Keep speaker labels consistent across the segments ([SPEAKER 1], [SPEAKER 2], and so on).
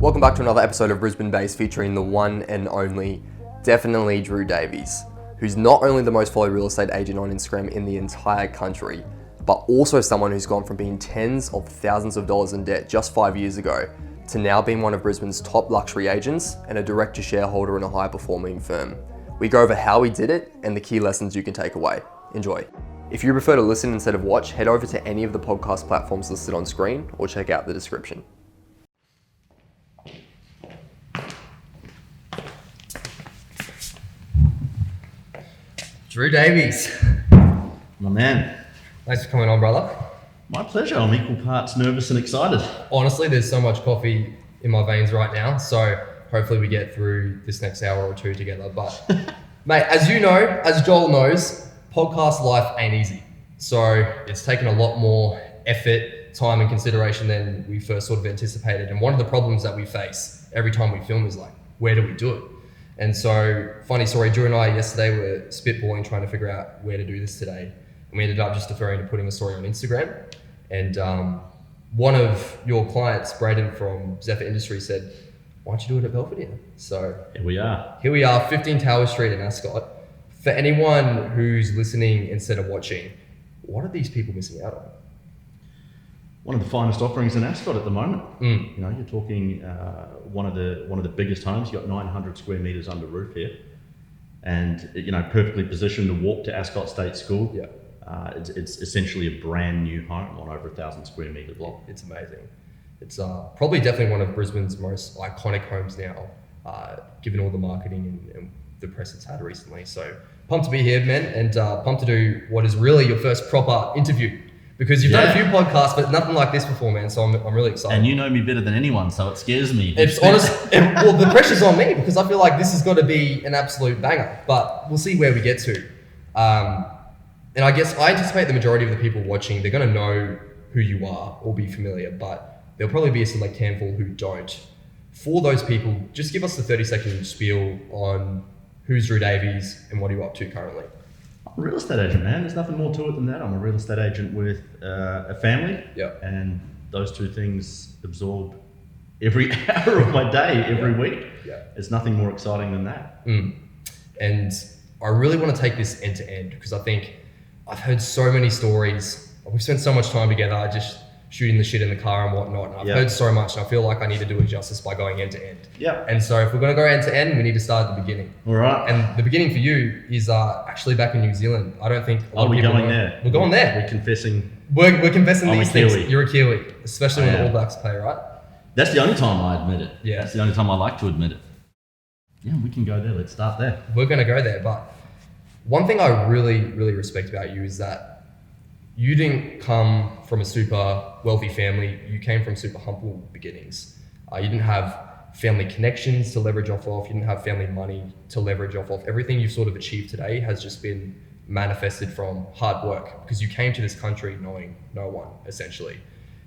[SPEAKER 1] Welcome back to another episode of Brisbane Base featuring the one and only, definitely Drew Davies, who's not only the most followed real estate agent on Instagram in the entire country, but also someone who's gone from being tens of thousands of dollars in debt just 5 years ago to now being one of Brisbane's top luxury agents and a director shareholder in a high performing firm. We go over how he did it and the key lessons you can take away. Enjoy. If you prefer to listen instead of watch, head over to any of the podcast platforms listed on screen or check out the description. Drew Davies.
[SPEAKER 2] My man.
[SPEAKER 1] Thanks for coming on, brother.
[SPEAKER 2] My pleasure. I'm equal parts nervous and excited.
[SPEAKER 1] Honestly, there's so much coffee in my veins right now, so hopefully we get through this next hour or two together. But mate, as you know, as Joel knows, podcast life ain't easy. So it's taken a lot more effort, time and consideration than we first sort of anticipated. And one of the problems that we face every time we film is like, where do we do it? And so, funny story, Drew and I yesterday were spitballing trying to figure out where to do this today. And we ended up just deferring to putting a story on Instagram. And one of your clients, Braden from Zephyr Industries, said, why don't you do it at Belfort here? So here we are, 15 Tower Street in Ascot. For anyone who's listening instead of watching, what are these people missing out on?
[SPEAKER 2] One of the finest offerings in Ascot at the moment. You know, you're talking one of the biggest homes. You've got 900 square meters under roof here, and you know, perfectly positioned to walk to Ascot State School.
[SPEAKER 1] Yeah,
[SPEAKER 2] it's essentially a brand new home on over 1,000 square meter block.
[SPEAKER 1] It's amazing. It's probably definitely one of Brisbane's most iconic homes now, given all the marketing and the press it's had recently. So pumped to be here, man, and pumped to do what is really your first proper interview. Because you've done a few podcasts, but nothing like this before, man. So I'm really excited.
[SPEAKER 2] And you know me better than anyone, so it scares me.
[SPEAKER 1] It's honest. Well, the pressure's on me because I feel like this has got to be an absolute banger. But we'll see where we get to. And I guess I anticipate the majority of the people watching, they're going to know who you are or be familiar, but there'll probably be a select handful who don't. For those people, just give us the 30-second spiel on who's Drew Davies and what are you up to currently.
[SPEAKER 2] I'm a real estate agent, man. There's nothing more to it than that. I'm a real estate agent with a family, and those two things absorb every hour of my day, every week. There's nothing more exciting than that.
[SPEAKER 1] And I really want to take this end to end because I think I've heard so many stories. We've spent so much time together, just shooting the shit in the car and whatnot. And I've heard so much, and I feel like I need to do it justice by going end to end. And so if we're going to go end to end, we need to start at the beginning.
[SPEAKER 2] All right.
[SPEAKER 1] And the beginning for you is actually back in New Zealand. I don't think.
[SPEAKER 2] Are we going there?
[SPEAKER 1] We're going there.
[SPEAKER 2] We're confessing.
[SPEAKER 1] We're confessing
[SPEAKER 2] I'm
[SPEAKER 1] these
[SPEAKER 2] a Kiwi.
[SPEAKER 1] things. You're a Kiwi, especially when the All Blacks play, right?
[SPEAKER 2] That's the only time I admit it.
[SPEAKER 1] Yeah.
[SPEAKER 2] That's the only time I like to admit it. Yeah, we can go there. Let's start there.
[SPEAKER 1] We're going to go there. But one thing I really, really respect about you is that you didn't come from a super wealthy family. You came from super humble beginnings. You didn't have family connections to leverage off of. You didn't have family money to leverage off of. Everything you've sort of achieved today has just been manifested from hard work because you came to this country knowing no one, essentially.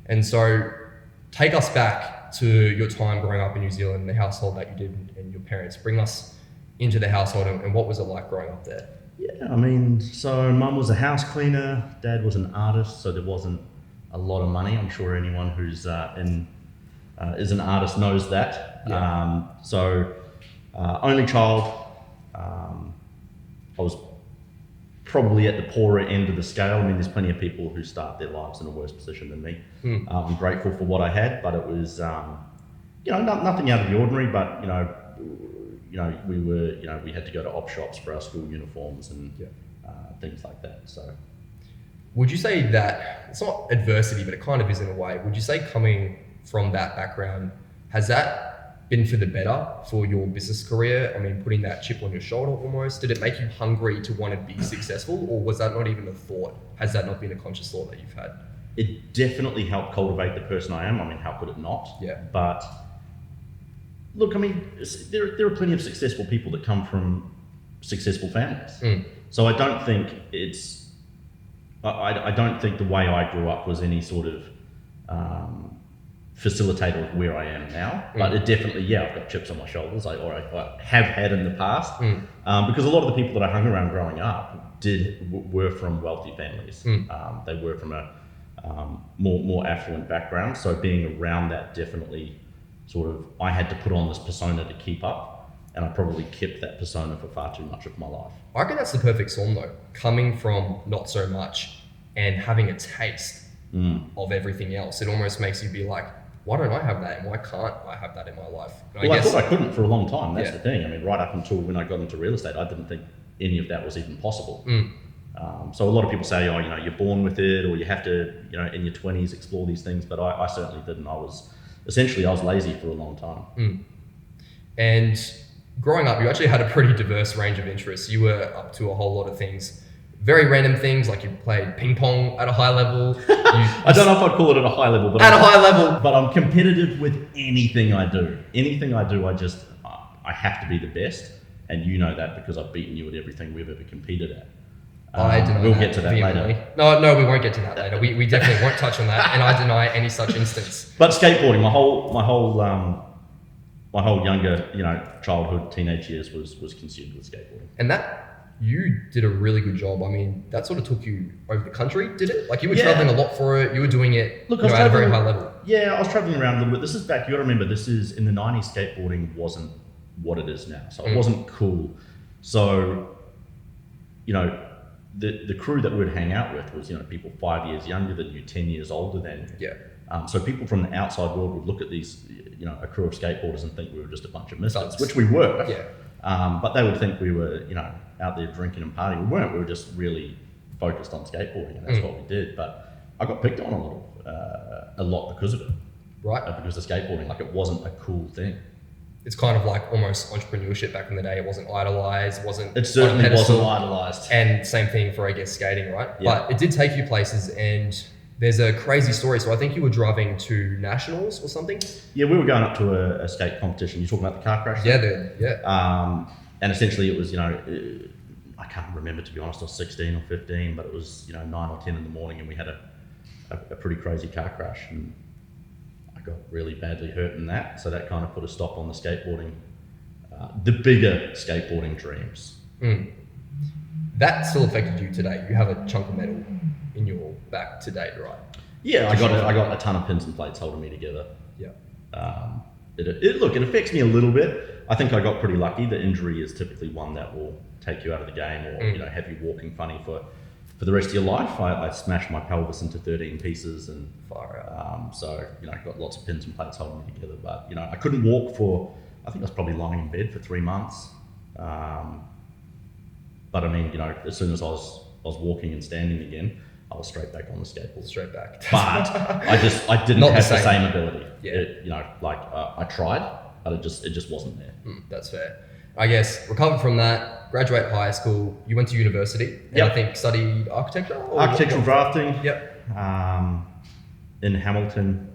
[SPEAKER 1] And so take us back to your time growing up in New Zealand, the household that you did and your parents. Bring us into the household and what was it like growing up there?
[SPEAKER 2] Yeah, I mean, so mum was a house cleaner, dad was an artist, so there wasn't a lot of money. I'm sure anyone who's is an artist knows that. Only child. I was probably at the poorer end of the scale. I mean, there's plenty of people who start their lives in a worse position than me. I'm grateful for what I had, but it was, nothing out of the ordinary, but, we had to go to op shops for our school uniforms and things like that. So,
[SPEAKER 1] would you say that it's not adversity, but it kind of is in a way? Would you say coming from that background, has that been for the better for your business career? I mean, putting that chip on your shoulder almost. Did it make you hungry to want to be successful, or was that not even a thought? Has that not been a conscious thought that you've had?
[SPEAKER 2] It definitely helped cultivate the person I am. I mean, how could it not?
[SPEAKER 1] Yeah.
[SPEAKER 2] But look, I mean, there are plenty of successful people that come from successful families. So I don't think I don't think the way I grew up was any sort of facilitator of where I am now. But it definitely, I've got chips on my shoulders, I have had in the past, because a lot of the people that I hung around growing up were from wealthy families. They were from a more affluent background. So being around that definitely I had to put on this persona to keep up, and I probably kept that persona for far too much of my life.
[SPEAKER 1] I reckon that's the perfect storm though. Coming from not so much and having a taste of everything else, it almost makes you be like, why don't I have that? And why can't I have that in my life? And
[SPEAKER 2] I thought I couldn't for a long time. That's
[SPEAKER 1] Yeah.
[SPEAKER 2] the thing. I mean, right up until when I got into real estate, I didn't think any of that was even possible. So a lot of people say, oh, you're born with it, or you have to, in your 20s explore these things. But I certainly didn't. I was lazy for a long time.
[SPEAKER 1] And growing up, you actually had a pretty diverse range of interests. You were up to a whole lot of things. Very random things, like you played ping pong at a high level.
[SPEAKER 2] I don't know if I'd call it at a high level, but
[SPEAKER 1] at a high level.
[SPEAKER 2] But I'm competitive with anything I do. Anything I do, I have to be the best, and you know that because I've beaten you at everything we've ever competed at.
[SPEAKER 1] I deny
[SPEAKER 2] we'll
[SPEAKER 1] that
[SPEAKER 2] get to that
[SPEAKER 1] vehemently.
[SPEAKER 2] later.
[SPEAKER 1] No, we won't get to that later. We definitely won't touch on that, and I deny any such instance.
[SPEAKER 2] But skateboarding, my whole younger, childhood, teenage years was consumed with skateboarding.
[SPEAKER 1] And that, you did a really good job. I mean, that sort of took you over the country, did it? Like you were traveling a lot for it. You were doing it at a very high level.
[SPEAKER 2] Yeah, I was traveling around a little bit. This is back, you got to remember, this is in the 90s, skateboarding wasn't what it is now. So it wasn't cool. So, the crew that we'd hang out with was, people 5 years younger than you, 10 years older than you.
[SPEAKER 1] Yeah.
[SPEAKER 2] So people from the outside world would look at these, a crew of skateboarders and think we were just a bunch of misfits,
[SPEAKER 1] Thugs.
[SPEAKER 2] which we were.
[SPEAKER 1] Yeah.
[SPEAKER 2] But they would think we were, out there drinking and partying. We weren't. We were just really focused on skateboarding, and that's what we did. But I got picked on a lot because of it.
[SPEAKER 1] Right.
[SPEAKER 2] Because of skateboarding, like it wasn't a cool thing.
[SPEAKER 1] It's kind of like almost entrepreneurship back in the day. It wasn't idolized,
[SPEAKER 2] It certainly
[SPEAKER 1] on a pedestal.
[SPEAKER 2] wasn't idolized.
[SPEAKER 1] And same thing for, I guess, skating, right?
[SPEAKER 2] Yeah.
[SPEAKER 1] But it did take you places, and there's a crazy story. So I think you were driving to nationals or something.
[SPEAKER 2] Yeah, we were going up to a skate competition. You talking about the car crash?
[SPEAKER 1] Yeah.
[SPEAKER 2] And essentially it was, I can't remember, to be honest, I was 16 or 15, but it was, 9 or 10 in the morning, and we had a pretty crazy car crash, and I got really badly hurt in that. So that kind of put a stop on the skateboarding, the bigger skateboarding dreams.
[SPEAKER 1] That still affected you today. You have a chunk of metal in your back today, right?
[SPEAKER 2] Yeah, I got a ton of pins and plates holding me together.
[SPEAKER 1] Yeah.
[SPEAKER 2] Look, it affects me a little bit. I think I got pretty lucky. The injury is typically one that will take you out of the game, or have you walking funny for the rest of your life. I smashed my pelvis into 13 pieces, and so I got lots of pins and plates holding me together. But I couldn't walk for, I think I was probably lying in bed for 3 months. But I mean, as soon as I was walking and standing again, I was straight back on the skateboard.
[SPEAKER 1] Straight back.
[SPEAKER 2] But I didn't have the same ability.
[SPEAKER 1] Yeah.
[SPEAKER 2] I tried, but it just wasn't there.
[SPEAKER 1] That's fair. I guess recovered from that, graduate high school, you went to university, and I think studied architecture?
[SPEAKER 2] Architectural drafting.
[SPEAKER 1] Yep.
[SPEAKER 2] In Hamilton.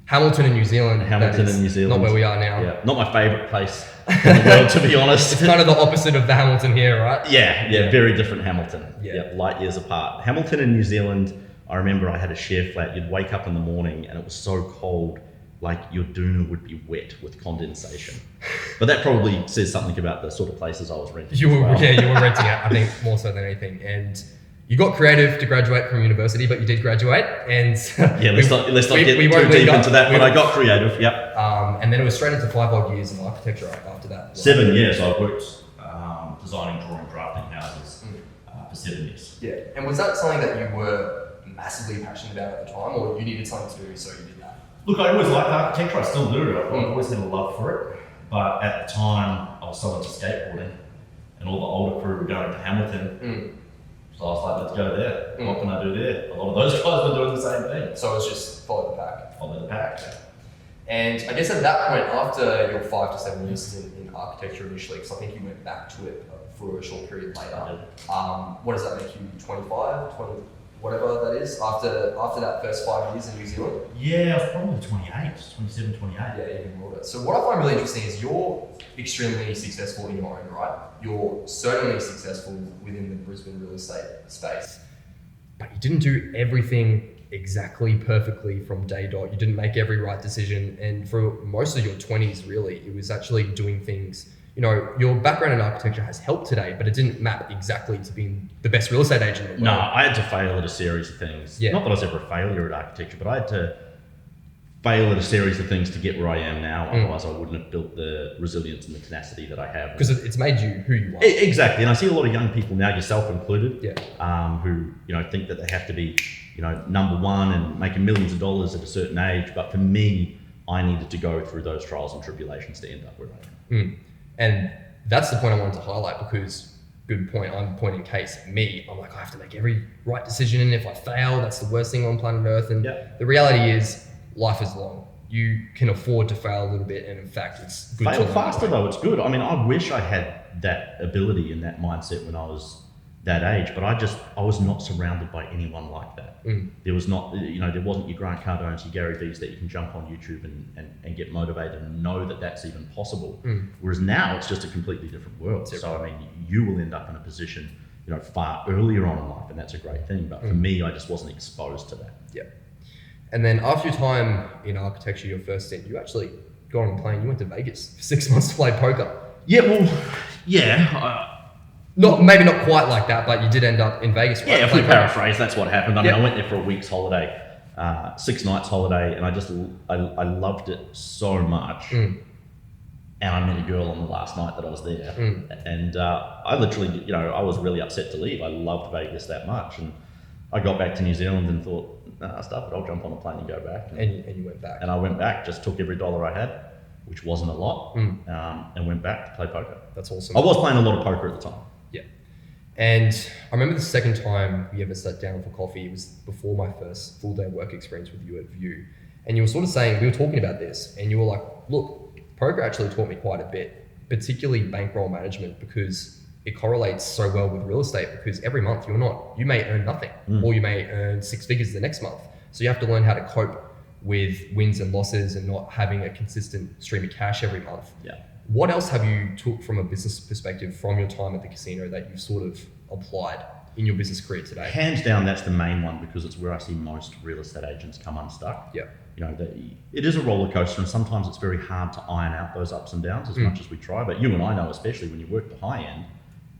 [SPEAKER 1] Hamilton in New Zealand. Not where we are now.
[SPEAKER 2] Yeah, not my favourite place in the world, to be honest.
[SPEAKER 1] It's kind of the opposite of the Hamilton here, right?
[SPEAKER 2] Yeah, very different Hamilton.
[SPEAKER 1] Yeah.
[SPEAKER 2] Light years apart. Hamilton in New Zealand, I remember I had a share flat. You'd wake up in the morning and it was so cold, like your doona would be wet with condensation. But that probably says something about the sort of places I was renting.
[SPEAKER 1] You were renting it, I think, more so than anything. And you got creative to graduate from university, but you did graduate. And
[SPEAKER 2] let's not get too deep into that, but I got creative, yep.
[SPEAKER 1] And then it was straight into 5 odd years in architecture after that.
[SPEAKER 2] 7 years. I worked designing, drawing, drafting houses for 7 years.
[SPEAKER 1] Yeah. And was that something that you were massively passionate about at the time, or you needed something to do, so you did that?
[SPEAKER 2] Look, I always liked architecture. I still do. I've always had a love for it. But at the time, I was so into skateboarding, and all the older crew were going to Hamilton. So I was like, let's go there. What can I do there? A lot of those guys were doing the same thing.
[SPEAKER 1] So it was just follow the pack.
[SPEAKER 2] Follow the pack.
[SPEAKER 1] And I guess at that point, after your 5 to 7 years in architecture initially, because I think you went back to it for a short period later, what does that make you, 25, 20, whatever that is, after that first 5 years in New Zealand?
[SPEAKER 2] Yeah, I was probably 28, 27, 28.
[SPEAKER 1] Yeah, even more. So what I find really interesting is you're extremely successful in your own right. You're certainly successful within the Brisbane real estate space, but you didn't do everything exactly perfectly from day dot. You didn't make every right decision, and for most of your 20s, really, it was actually doing things. Your background in architecture has helped today, but it didn't map exactly to being the best real estate agent in the world.
[SPEAKER 2] No, I had to fail at a series of things.
[SPEAKER 1] Yeah.
[SPEAKER 2] Not that I was ever a failure at architecture, but I had to fail at a series of things to get where I am now. Otherwise, I wouldn't have built the resilience and the tenacity that I have.
[SPEAKER 1] Because it's made you who you are.
[SPEAKER 2] Exactly. And I see a lot of young people now, yourself included,
[SPEAKER 1] Yeah.
[SPEAKER 2] who, think that they have to be, number one and making millions of dollars at a certain age. But for me, I needed to go through those trials and tribulations to end up where I am.
[SPEAKER 1] And that's the point I wanted to highlight, because good point. I'm pointing case at me. I'm like, I have to make every right decision, and if I fail, that's the worst thing on planet Earth. And the reality is, life is long. You can afford to fail a little bit, and in fact, it's good
[SPEAKER 2] fail
[SPEAKER 1] to
[SPEAKER 2] faster though. It's good. I mean, I wish I had that ability and that mindset when I was that age, but I was not surrounded by anyone like that. There was not, there wasn't your Grant Cardones, your Gary Vees that you can jump on YouTube and get motivated and know that that's even possible. Whereas now it's just a completely different world. So I mean, you will end up in a position, far earlier on in life, and that's a great thing. But for me, I just wasn't exposed to that.
[SPEAKER 1] Yeah. And then after your time in architecture, your first stint, you actually got on a plane. You went to Vegas for 6 months to play poker.
[SPEAKER 2] Yeah, well, yeah.
[SPEAKER 1] Maybe not quite like that, but you did end up in Vegas, right?
[SPEAKER 2] Yeah, if we paraphrase, that's what happened. I mean, I went there for a week's holiday, 6 nights holiday, and I loved it so much. And I met a girl on the last night that I was there, and I literally, I was really upset to leave. I loved Vegas that much, and I got back to New Zealand and thought, stuff it, I'll jump on a plane and go back.
[SPEAKER 1] And you went back.
[SPEAKER 2] And I went back, just took every dollar I had, which wasn't a lot, and went back to play poker.
[SPEAKER 1] That's awesome.
[SPEAKER 2] I was playing a lot of poker at the time.
[SPEAKER 1] Yeah. And I remember the second time we ever sat down for coffee, it was before my first full day work experience with you at View. And you were sort of saying, we were talking about this, and you were like, look, poker actually taught me quite a bit, particularly bankroll management, because it correlates so well with real estate, because every month you may earn nothing, or you may earn 6 figures the next month. So you have to learn how to cope with wins and losses and not having a consistent stream of cash every month.
[SPEAKER 2] Yeah.
[SPEAKER 1] What else have you took from a business perspective from your time at the casino that you've sort of applied in your business career today?
[SPEAKER 2] Hands down, that's the main one, because it's where I see most real estate agents come unstuck.
[SPEAKER 1] Yeah.
[SPEAKER 2] It is a roller coaster, and sometimes it's very hard to iron out those ups and downs as much as we try. But you and I know, especially when you work the high end,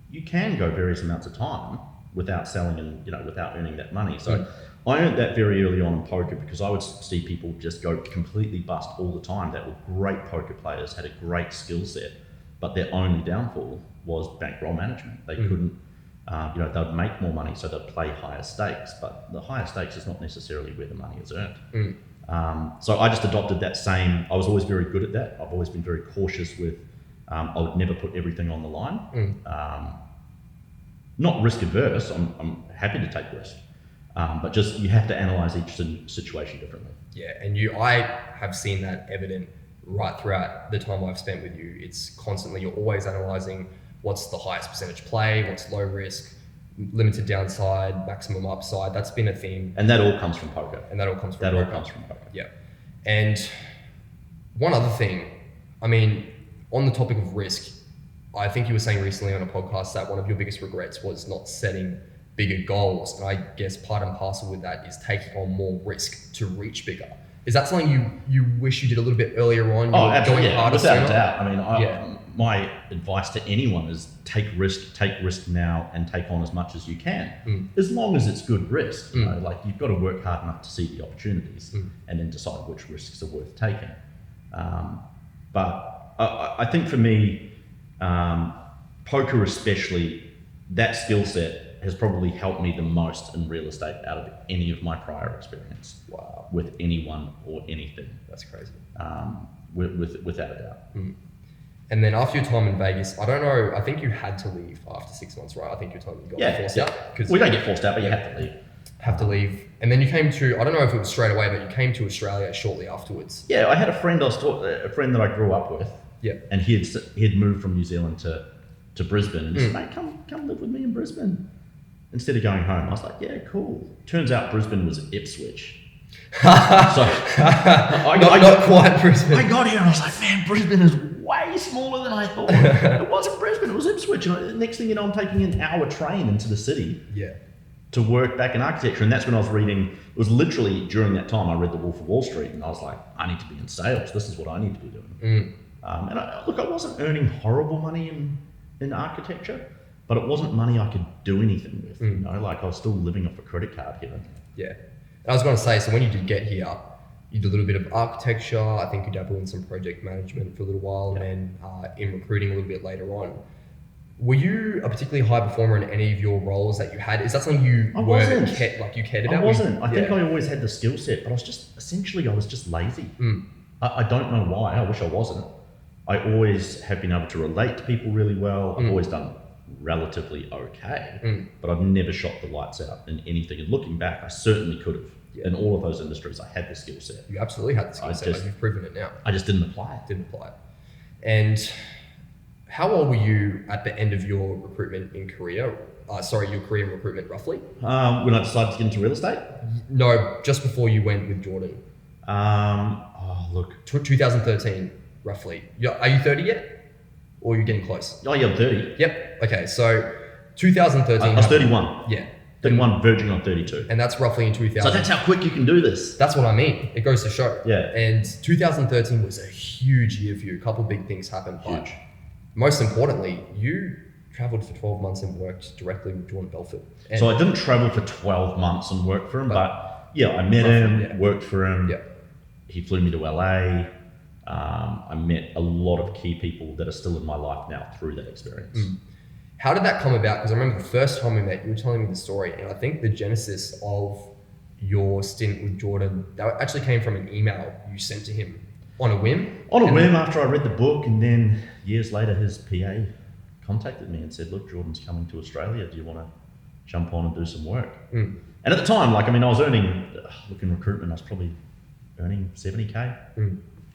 [SPEAKER 2] you can go various amounts of time without selling and without earning that money. So I earned that very early on in poker, because I would see people just go completely bust all the time that were great poker players, had a great skill set, but their only downfall was bankroll management. They couldn't, they'd make more money, so they'd play higher stakes, but the higher stakes is not necessarily where the money is earned. So I just adopted that same, I was always very good at that. I've always been very cautious with, I would never put everything on the line. Not risk averse, I'm happy to take risk. But just, you have to analyze each situation differently.
[SPEAKER 1] Yeah, and I have seen that evident right throughout the time I've spent with you. It's constantly, you're always analyzing what's the highest percentage play, what's low risk, limited downside, maximum upside. That's been a theme.
[SPEAKER 2] And that all comes from poker.
[SPEAKER 1] poker. Yeah. And one other thing, I mean, on the topic of risk, I think you were saying recently on a podcast that one of your biggest regrets was not setting bigger goals. And I guess part and parcel with that is taking on more risk to reach bigger. Is that something you wish you did a little bit earlier on?
[SPEAKER 2] Absolutely. Without a doubt. I mean, my advice to anyone is take risk now and take on as much as you can, as long as it's good risk. Like, you've got to work hard enough to see the opportunities and then decide which risks are worth taking. But I think for me, poker especially, that skill set has probably helped me the most in real estate out of any of my prior experience.
[SPEAKER 1] Wow.
[SPEAKER 2] With anyone or anything.
[SPEAKER 1] That's crazy.
[SPEAKER 2] Without a doubt.
[SPEAKER 1] And then after your time in Vegas, I don't know, I think you had to leave after 6 months, right? I think you told me you got forced out.
[SPEAKER 2] We don't get forced out, but you have to leave.
[SPEAKER 1] And then you came to, I don't know if it was straight away, but you came to Australia shortly afterwards.
[SPEAKER 2] Yeah, I had a friend that I grew up with.
[SPEAKER 1] Yeah.
[SPEAKER 2] And he'd moved from New Zealand to Brisbane, and he said, mate, come live with me in Brisbane instead of going home. I was like, yeah, cool. Turns out Brisbane was Ipswich. So
[SPEAKER 1] not quite Brisbane.
[SPEAKER 2] I got here and I was like, man, Brisbane is way smaller than I thought. It wasn't Brisbane, it was Ipswich. And next thing you know, I'm taking an hour train into the city to work back in architecture. And that's when I was reading, it was literally during that time I read The Wolf of Wall Street, and I was like, I need to be in sales. This is what I need to be doing. And I wasn't earning horrible money in architecture, but it wasn't money I could do anything with. Like, I was still living off a credit card here.
[SPEAKER 1] Yeah. And I was going to say, so when you did get here, You did a little bit of architecture. I think you dabbled in some project management for a little while, and then in recruiting a little bit later on. Were you a particularly high performer in any of your roles that you had? Is that something you cared about?
[SPEAKER 2] I wasn't. I think I always had the skill set, but I was just lazy. I don't know why. I wish I wasn't. I always have been able to relate to people really well. I've always done relatively okay, but I've never shot the lights out in anything. And looking back, I certainly could have. In all of those industries, I had the skill set.
[SPEAKER 1] You absolutely had the skill set. You've proven it now.
[SPEAKER 2] I just didn't apply it.
[SPEAKER 1] And how old were you at the end of your recruitment in Korea? Your career in recruitment, roughly?
[SPEAKER 2] When I decided to get into real estate?
[SPEAKER 1] No, just before you went with Jordan. 2013, roughly. Are you 30 yet? Or are you getting close?
[SPEAKER 2] Oh, yeah, I'm 30.
[SPEAKER 1] Yep. Okay, so 2013.
[SPEAKER 2] I was 31.
[SPEAKER 1] Yeah.
[SPEAKER 2] 31, verging on 32.
[SPEAKER 1] And that's roughly in 2000.
[SPEAKER 2] So that's how quick you can do this.
[SPEAKER 1] That's what I mean. It goes to show.
[SPEAKER 2] Yeah.
[SPEAKER 1] And 2013 was a huge year for you. A couple of big things happened.
[SPEAKER 2] Huge.
[SPEAKER 1] But most importantly, you traveled for 12 months and worked directly with Jordan Belfort. And
[SPEAKER 2] so I didn't travel for 12 months and work for him, but I met him, worked for him.
[SPEAKER 1] Yeah.
[SPEAKER 2] He flew me to LA. I met a lot of key people that are still in my life now through that experience.
[SPEAKER 1] How did that come about? Because I remember the first time we met, you were telling me the story, and I think the genesis of your stint with Jordan, that actually came from an email you sent to him on a whim.
[SPEAKER 2] After I read the book, and then years later, his PA contacted me and said, "Look, Jordan's coming to Australia. Do you want to jump on and do some work?" And at the time, I was earning, in recruitment, I was probably earning 70K,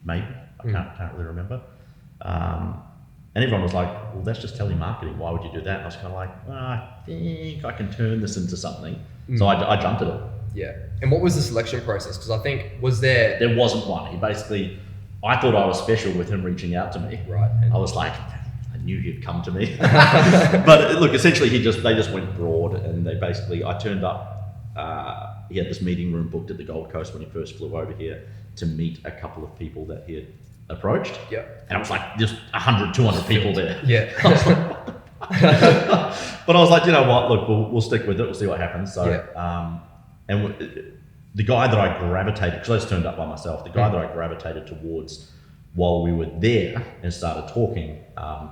[SPEAKER 2] maybe. I can't really remember. And everyone was like, "Well, that's just telemarketing. Why would you do that?" And I was kind of like, I think I can turn this into something. So I jumped at it.
[SPEAKER 1] Yeah. And what was the selection process? Because I think, there
[SPEAKER 2] wasn't one. I thought I was special with him reaching out to me.
[SPEAKER 1] Right.
[SPEAKER 2] And I was like, I knew he'd come to me. But look, essentially they just went broad, and I turned up, he had this meeting room booked at the Gold Coast when he first flew over here to meet a couple of people that he had approached.
[SPEAKER 1] Yeah.
[SPEAKER 2] And I was like, just 100, 200 people there.
[SPEAKER 1] Yeah.
[SPEAKER 2] But I was like, you know what, look, we'll stick with it. We'll see what happens. So, the guy that I gravitated, because I just turned up by myself, the guy that I gravitated towards while we were there and started talking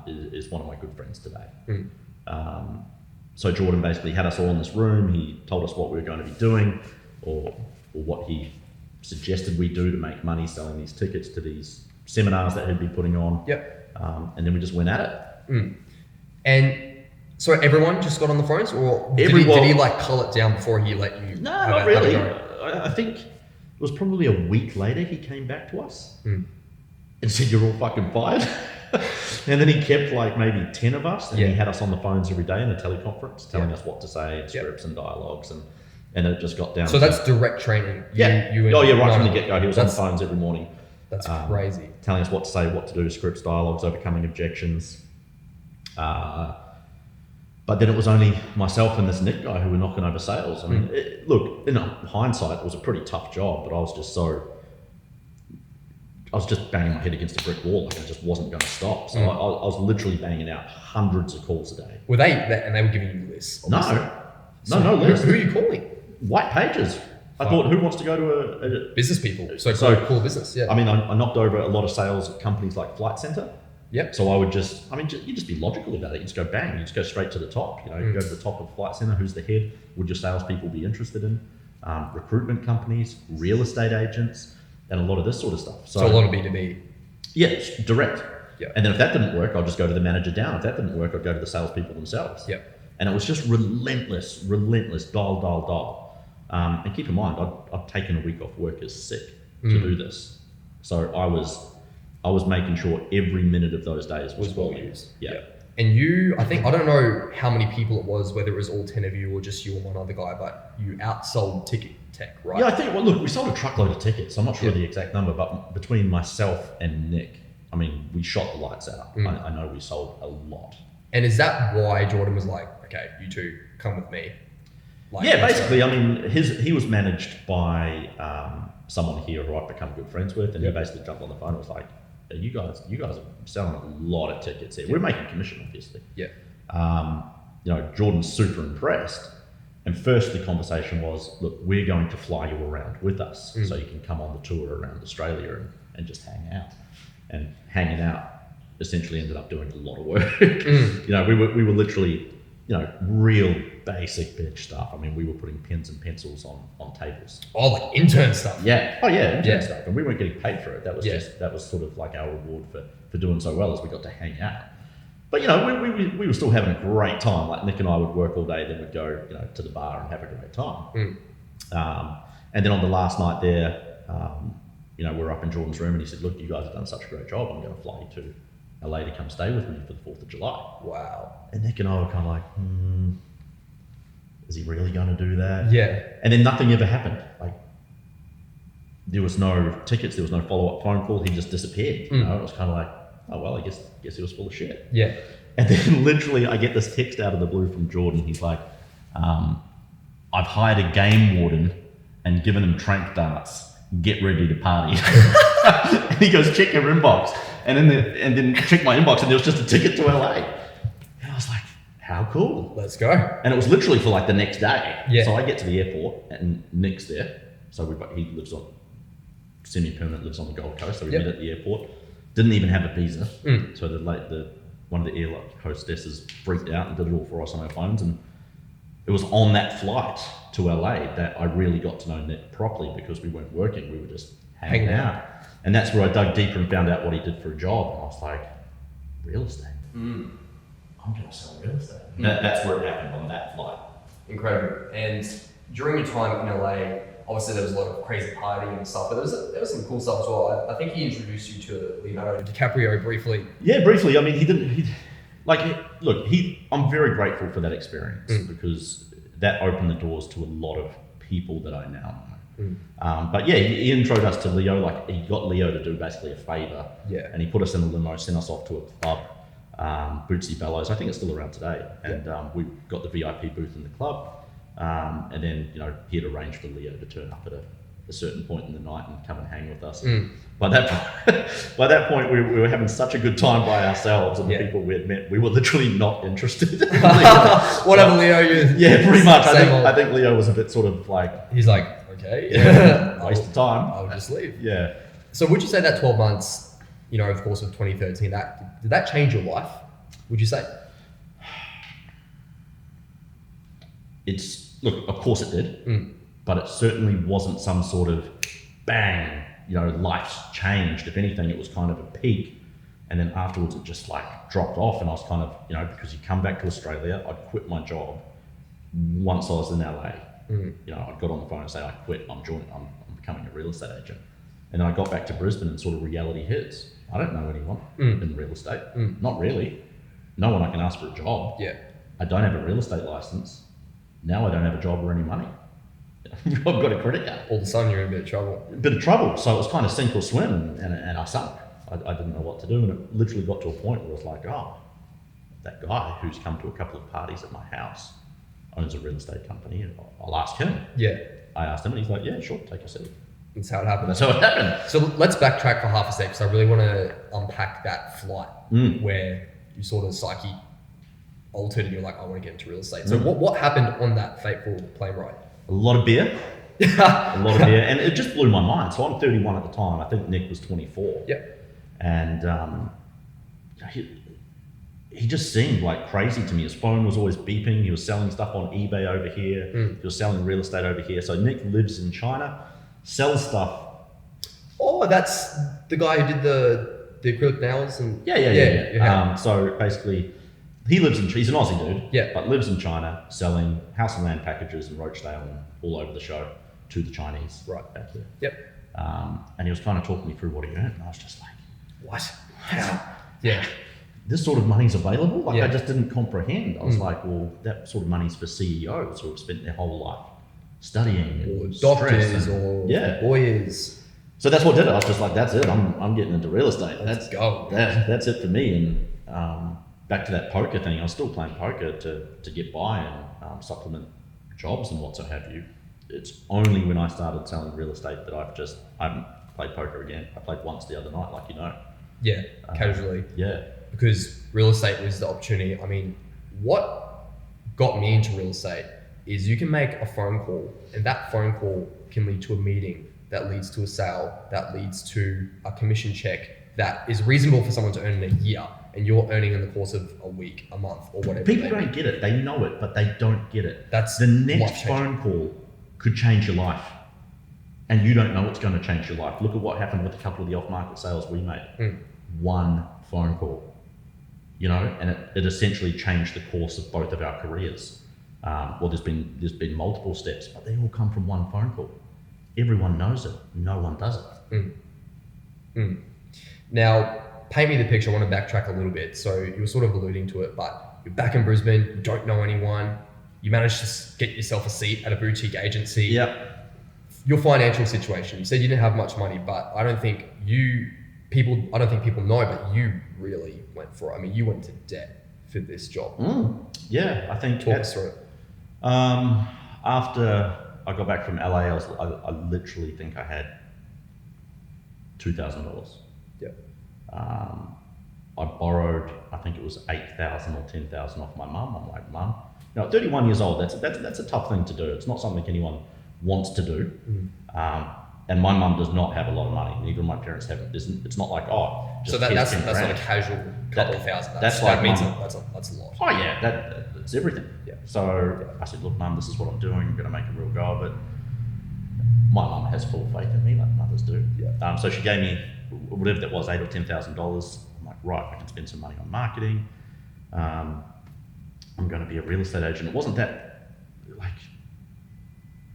[SPEAKER 2] is one of my good friends today. So Jordan basically had us all in this room. He told us what we were going to be doing, or what he suggested we do to make money selling these tickets to these seminars that he'd be putting on.
[SPEAKER 1] Yep.
[SPEAKER 2] And then we just went at it.
[SPEAKER 1] And so everyone just got on the phones, or did he cull it down before he let you?
[SPEAKER 2] No, not really. I think it was probably a week later he came back to us and said, "You're all fucking fired." And then he kept maybe 10 of us, and he had us on the phones every day in a teleconference telling us what to say, and scripts and dialogues, and it just got down.
[SPEAKER 1] So that's direct training.
[SPEAKER 2] Right from the get-go. He was on the phones every morning.
[SPEAKER 1] That's crazy.
[SPEAKER 2] Telling us what to say, what to do, scripts, dialogues, overcoming objections. But then it was only myself and this Nick guy who were knocking over sales. I mean, look, in hindsight, it was a pretty tough job, but I was just banging my head against a brick wall. I just wasn't going to stop. So I was literally banging out hundreds of calls a day.
[SPEAKER 1] Were they, and they were giving you lists? Obviously.
[SPEAKER 2] No lists.
[SPEAKER 1] Who are you calling?
[SPEAKER 2] White pages. I thought, who wants to go to a
[SPEAKER 1] business people? So cool business, yeah.
[SPEAKER 2] I mean, I knocked over a lot of sales at companies like Flight Centre.
[SPEAKER 1] Yep.
[SPEAKER 2] So I would you just be logical about it. You just go bang, you just go straight to the top. You go to the top of Flight Centre. Who's the head? Would your salespeople be interested in? Recruitment companies, real estate agents, and a lot of this sort of stuff.
[SPEAKER 1] So a lot of B2B.
[SPEAKER 2] Yeah, it's direct.
[SPEAKER 1] Yeah.
[SPEAKER 2] And then if that didn't work, I'll just go to the manager down. If that didn't work, I'd go to the salespeople themselves.
[SPEAKER 1] Yeah.
[SPEAKER 2] And it was just relentless, dial. And keep in mind, I'd taken a week off work as sick to do this. So I was making sure every minute of those days was well used. Yeah.
[SPEAKER 1] And I don't know how many people it was, whether it was all 10 of you or just you and one other guy, but you outsold Ticket Tech, right?
[SPEAKER 2] Yeah, I think, look, we sold a truckload of tickets. I'm not sure the exact number, but between myself and Nick, I mean, we shot the lights out. I know we sold a lot.
[SPEAKER 1] And is that why Jordan was like, okay, you two come with me?
[SPEAKER 2] Basically, I mean, he was managed by someone here who I've become good friends with, and he basically jumped on the phone and was like, you guys are selling a lot of tickets here. We're making commission, obviously.
[SPEAKER 1] Yeah.
[SPEAKER 2] Jordan's super impressed, And first the conversation was, look, we're going to fly you around with us so you can come on the tour around Australia and just hang out. And hanging out essentially ended up doing a lot of work. You know, we were literally, you know, real basic bitch stuff. I mean, we were putting pens and pencils on tables.
[SPEAKER 1] Oh, like intern stuff.
[SPEAKER 2] Yeah. Oh yeah, intern stuff. And we weren't getting paid for it. That was that was sort of like our reward for doing so well, as we got to hang out. But you know, we were still having a great time. Like Nick and I would work all day, then we'd go, you know, to the bar and have a great time. And then on the last night there, you know, we're up in Jordan's room and he said, look, you guys have done such a great job. I'm going to fly you to LA to come stay with me for the 4th of July.
[SPEAKER 1] Wow.
[SPEAKER 2] And Nick and I were kind of like, is he really going to do that?
[SPEAKER 1] Yeah.
[SPEAKER 2] And then nothing ever happened. Like, there was no tickets, there was no follow-up phone call. He just disappeared. You know, it was kind of like, oh well, I guess he was full of shit.
[SPEAKER 1] Yeah.
[SPEAKER 2] And then literally, I get this text out of the blue from Jordan. He's like, I've hired a game warden and given him trank darts. Get ready to party. And he goes, check your inbox. And then check my inbox, and there was just a ticket to LA. And I was like, how cool.
[SPEAKER 1] Let's go.
[SPEAKER 2] And it was literally for like the next day.
[SPEAKER 1] Yeah.
[SPEAKER 2] So I get to the airport and Nick's there. So he lives on, semi-permanent, lives on the Gold Coast. So we met at the airport. Didn't even have a visa. So one of the air hostesses freaked out and did it all for us on our phones. And it was on that flight to LA that I really got to know Nick properly, because we weren't working. We were just hanging out. And that's where I dug deeper and found out what he did for a job. And I was like, real estate. I'm going to sell real estate. That's where it happened, on that flight.
[SPEAKER 1] Incredible. And during your time in LA, obviously there was a lot of crazy partying and stuff, but there was some cool stuff as well. I think he introduced you to Leonardo DiCaprio briefly.
[SPEAKER 2] Yeah, briefly. I mean, I'm very grateful for that experience, because that opened the doors to a lot of people that I now know. But yeah, he introed us to Leo. Like, he got Leo to do basically a favor.
[SPEAKER 1] Yeah.
[SPEAKER 2] And he put us in a limo, sent us off to a club, Bootsy Bellows. I think it's still around today. And we got the VIP booth in the club. And then, you know, he had arranged for Leo to turn up at a certain point in the night and come and hang with us. By that point, we were having such a good time by ourselves, and the people we had met, we were literally not interested.
[SPEAKER 1] Whatever, Leo.
[SPEAKER 2] Yeah, pretty much. I think Leo was a bit sort of like,
[SPEAKER 1] he's like, okay,
[SPEAKER 2] waste of time.
[SPEAKER 1] I'll just leave.
[SPEAKER 2] Yeah.
[SPEAKER 1] So would you say that 12 months, you know, of course, of 2013, did that change your life? Would you say?
[SPEAKER 2] Look, of course it did, but it certainly wasn't some sort of bang, you know, life's changed. If anything, it was kind of a peak. And then afterwards it just like dropped off, and I was kind of, you know, because you come back to Australia, I'd quit my job once I was in LA. You know, I'd got on the phone and say, I quit, I'm becoming a real estate agent. And then I got back to Brisbane and sort of reality hits. I don't know anyone in real estate. Not really. No one I can ask for a job.
[SPEAKER 1] Yeah.
[SPEAKER 2] I don't have a real estate license. Now I don't have a job or any money. I've got a credit card.
[SPEAKER 1] All of a sudden you're in a bit of trouble.
[SPEAKER 2] A bit of trouble. So it was kind of sink or swim, and I sunk. I didn't know what to do, and it literally got to a point where it was like, oh, that guy who's come to a couple of parties at my house owns a real estate company, and I'll ask him.
[SPEAKER 1] Yeah.
[SPEAKER 2] I asked him, and he's like, yeah, sure, take a seat.
[SPEAKER 1] That's how it happened.
[SPEAKER 2] That's how it happened.
[SPEAKER 1] So let's backtrack for half a sec, because I really want to unpack that flight where you sort of psyche altered and you're like, I want to get into real estate. So what happened on that fateful plane ride?
[SPEAKER 2] A lot of beer. A lot of beer. And it just blew my mind. So I'm 31 at the time. I think Nick was 24.
[SPEAKER 1] Yeah.
[SPEAKER 2] And he just seemed like crazy to me. His phone was always beeping. He was selling stuff on eBay over here. He was selling real estate over here. So Nick lives in China, sells stuff.
[SPEAKER 1] Oh, that's the guy who did the acrylic nails and
[SPEAKER 2] Yeah. So basically, he's an Aussie dude, but lives in China, selling house and land packages and Rochdale and all over the show to the Chinese back there.
[SPEAKER 1] Yep.
[SPEAKER 2] And he was kind of talking me through what he earned, and I was just like,
[SPEAKER 1] what? How? Yeah.
[SPEAKER 2] This sort of money's available? Like, I just didn't comprehend. I was like, well, that sort of money's for CEOs who have spent their whole life studying
[SPEAKER 1] Or
[SPEAKER 2] and
[SPEAKER 1] doctors
[SPEAKER 2] and,
[SPEAKER 1] or lawyers.
[SPEAKER 2] So that's what did it. I was just like, that's it. I'm getting into real estate.
[SPEAKER 1] Let's go.
[SPEAKER 2] That's it for me. And back to that poker thing, I was still playing poker to get by and supplement jobs and what so have you. It's only when I started selling real estate that I haven't played poker again. I played once the other night, like you know.
[SPEAKER 1] Yeah, casually.
[SPEAKER 2] Yeah.
[SPEAKER 1] Because real estate was the opportunity. I mean, what got me into real estate is you can make a phone call, and that phone call can lead to a meeting that leads to a sale, that leads to a commission check that is reasonable for someone to earn in a year, and you're earning in the course of a week, a month, or whatever.
[SPEAKER 2] People don't get it. They know it, but they don't get it.
[SPEAKER 1] That's
[SPEAKER 2] the next
[SPEAKER 1] life-changing.
[SPEAKER 2] phone call could change your life, and you don't know it's going to change your life. Look at what happened with a couple of the off-market sales we made. One phone call, and it essentially changed the course of both of our careers. Well, there's been multiple steps, but they all come from one phone call. Everyone knows it. No one does it.
[SPEAKER 1] Now, paint me the picture. I want to backtrack a little bit. So you were sort of alluding to it, but you're back in Brisbane. You don't know anyone. You managed to get yourself a seat at a boutique agency.
[SPEAKER 2] Yep.
[SPEAKER 1] Your financial situation. You said you didn't have much money, but I don't think people know, but you really went for it. I mean, you went to debt for this job.
[SPEAKER 2] Yeah, I think.
[SPEAKER 1] Talk us through it.
[SPEAKER 2] After I got back from LA, I literally think I had $2,000.
[SPEAKER 1] Yeah.
[SPEAKER 2] I borrowed, I think it was $8,000 or $10,000 off my mum. I'm like, Mum, at 31 years old, that's a tough thing to do. It's not something anyone wants to do. And my mum does not have a lot of money. Neither of my parents have it. It's not like, just
[SPEAKER 1] so that's not
[SPEAKER 2] grand.
[SPEAKER 1] a casual couple of thousand.
[SPEAKER 2] That's a
[SPEAKER 1] lot.
[SPEAKER 2] Oh yeah, that's everything.
[SPEAKER 1] Yeah.
[SPEAKER 2] So I said, look, Mum, this is what I'm doing. I'm going to make a real go of it. My mum has full faith in me, like mothers do.
[SPEAKER 1] Yeah.
[SPEAKER 2] So she gave me whatever that was, $8,000 or $10,000. I'm like, right, I can spend some money on marketing. I'm going to be a real estate agent. It wasn't that, like,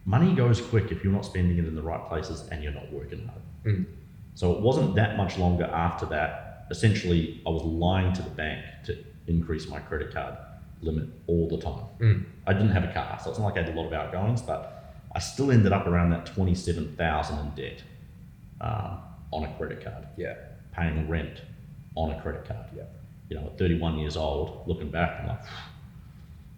[SPEAKER 2] money goes quick if you're not spending it in the right places and you're not working hard. So it wasn't that much longer after that. Essentially, I was lying to the bank to increase my credit card limit all the time. I didn't have a car, so it's not like I had a lot of outgoings, but I still ended up around that $27,000 in debt on a credit card.
[SPEAKER 1] Yeah.
[SPEAKER 2] Paying rent on a credit card.
[SPEAKER 1] Yeah.
[SPEAKER 2] At 31 years old, looking back, I'm like,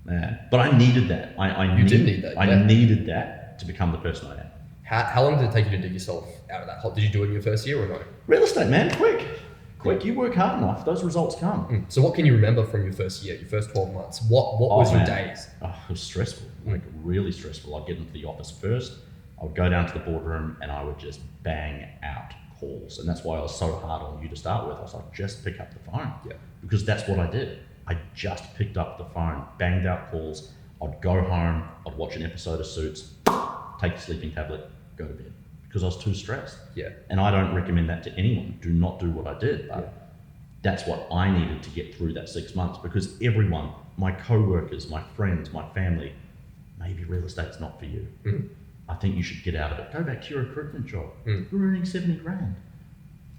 [SPEAKER 2] man. But I needed that. I
[SPEAKER 1] did need that.
[SPEAKER 2] I needed that to become the person I am.
[SPEAKER 1] How long did it take you to dig yourself out of that hole? Did you do it in your first year or no?
[SPEAKER 2] Real estate, man, quick. You work hard enough, those results come.
[SPEAKER 1] So what can you remember from your first year, your first 12 months? What was your days?
[SPEAKER 2] It was stressful, like really stressful. I'd get into the office first, I would go down to the boardroom and I would just bang out calls. And that's why I was so hard on you to start with. I was like, just pick up the phone.
[SPEAKER 1] Yeah.
[SPEAKER 2] Because that's what I did. I just picked up the phone, banged out calls. I'd go home, I'd watch an episode of Suits, take a sleeping tablet, go to bed. Because I was too stressed.
[SPEAKER 1] Yeah.
[SPEAKER 2] And I don't recommend that to anyone. Do not do what I did. But that's what I needed to get through that 6 months, because everyone, my co-workers, my friends, my family, maybe real estate's not for you. I think you should get out of it. Go back to your recruitment job. You're earning 70 grand.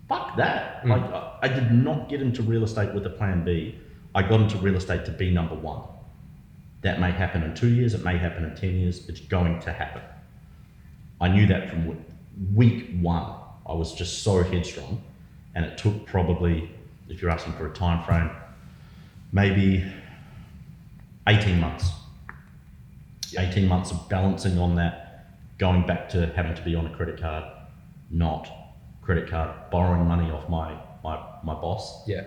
[SPEAKER 2] Fuck that. Like, I did not get into real estate with a plan B. I got into real estate to be number one. That may happen in 2 years. It may happen in 10 years. It's going to happen. I knew that from week one. I was just so headstrong, and it took probably, if you're asking for a time frame, maybe 18 months. 18 months of balancing on that, going back to having to be on a credit card, not credit card, borrowing money off my boss.
[SPEAKER 1] Yeah.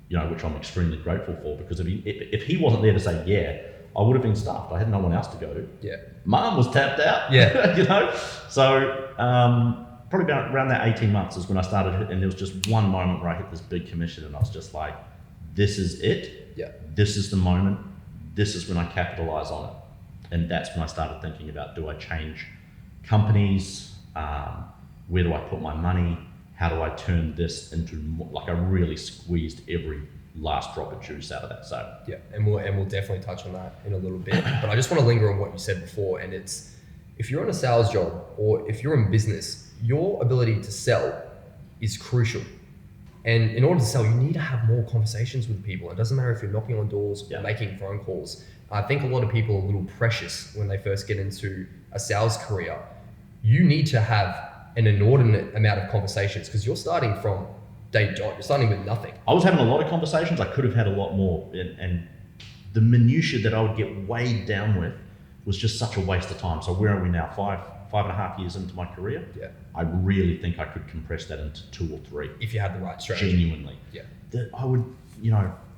[SPEAKER 2] Which I'm extremely grateful for, because if he wasn't there to say yeah, I would have been stuffed. I had no one else to go to.
[SPEAKER 1] Yeah.
[SPEAKER 2] Mum was tapped out.
[SPEAKER 1] Yeah.
[SPEAKER 2] So probably about around that 18 months is when I started, and there was just one moment where I hit this big commission, and I was just like, this is it.
[SPEAKER 1] Yeah.
[SPEAKER 2] This is the moment. This is when I capitalize on it. And that's when I started thinking about, do I change companies? Where do I put my money? How do I turn this into like I really squeezed every last drop of juice out of that sale?
[SPEAKER 1] Yeah, and we'll definitely touch on that in a little bit. But I just want to linger on what you said before, and it's, if you're on a sales job or if you're in business, your ability to sell is crucial. And in order to sell, you need to have more conversations with people. It doesn't matter if you're knocking on doors or making phone calls. I think a lot of people are a little precious when they first get into a sales career. You need to have an inordinate amount of conversations, because you're starting from day dot. You're starting with nothing.
[SPEAKER 2] I was having a lot of conversations. I could have had a lot more. And the minutiae that I would get weighed down with was just such a waste of time. So where are we now? 5.5 years into my career?
[SPEAKER 1] Yeah.
[SPEAKER 2] I really think I could compress that into 2 or 3.
[SPEAKER 1] If you had the right strategy.
[SPEAKER 2] Genuinely.
[SPEAKER 1] Yeah.
[SPEAKER 2] That I would,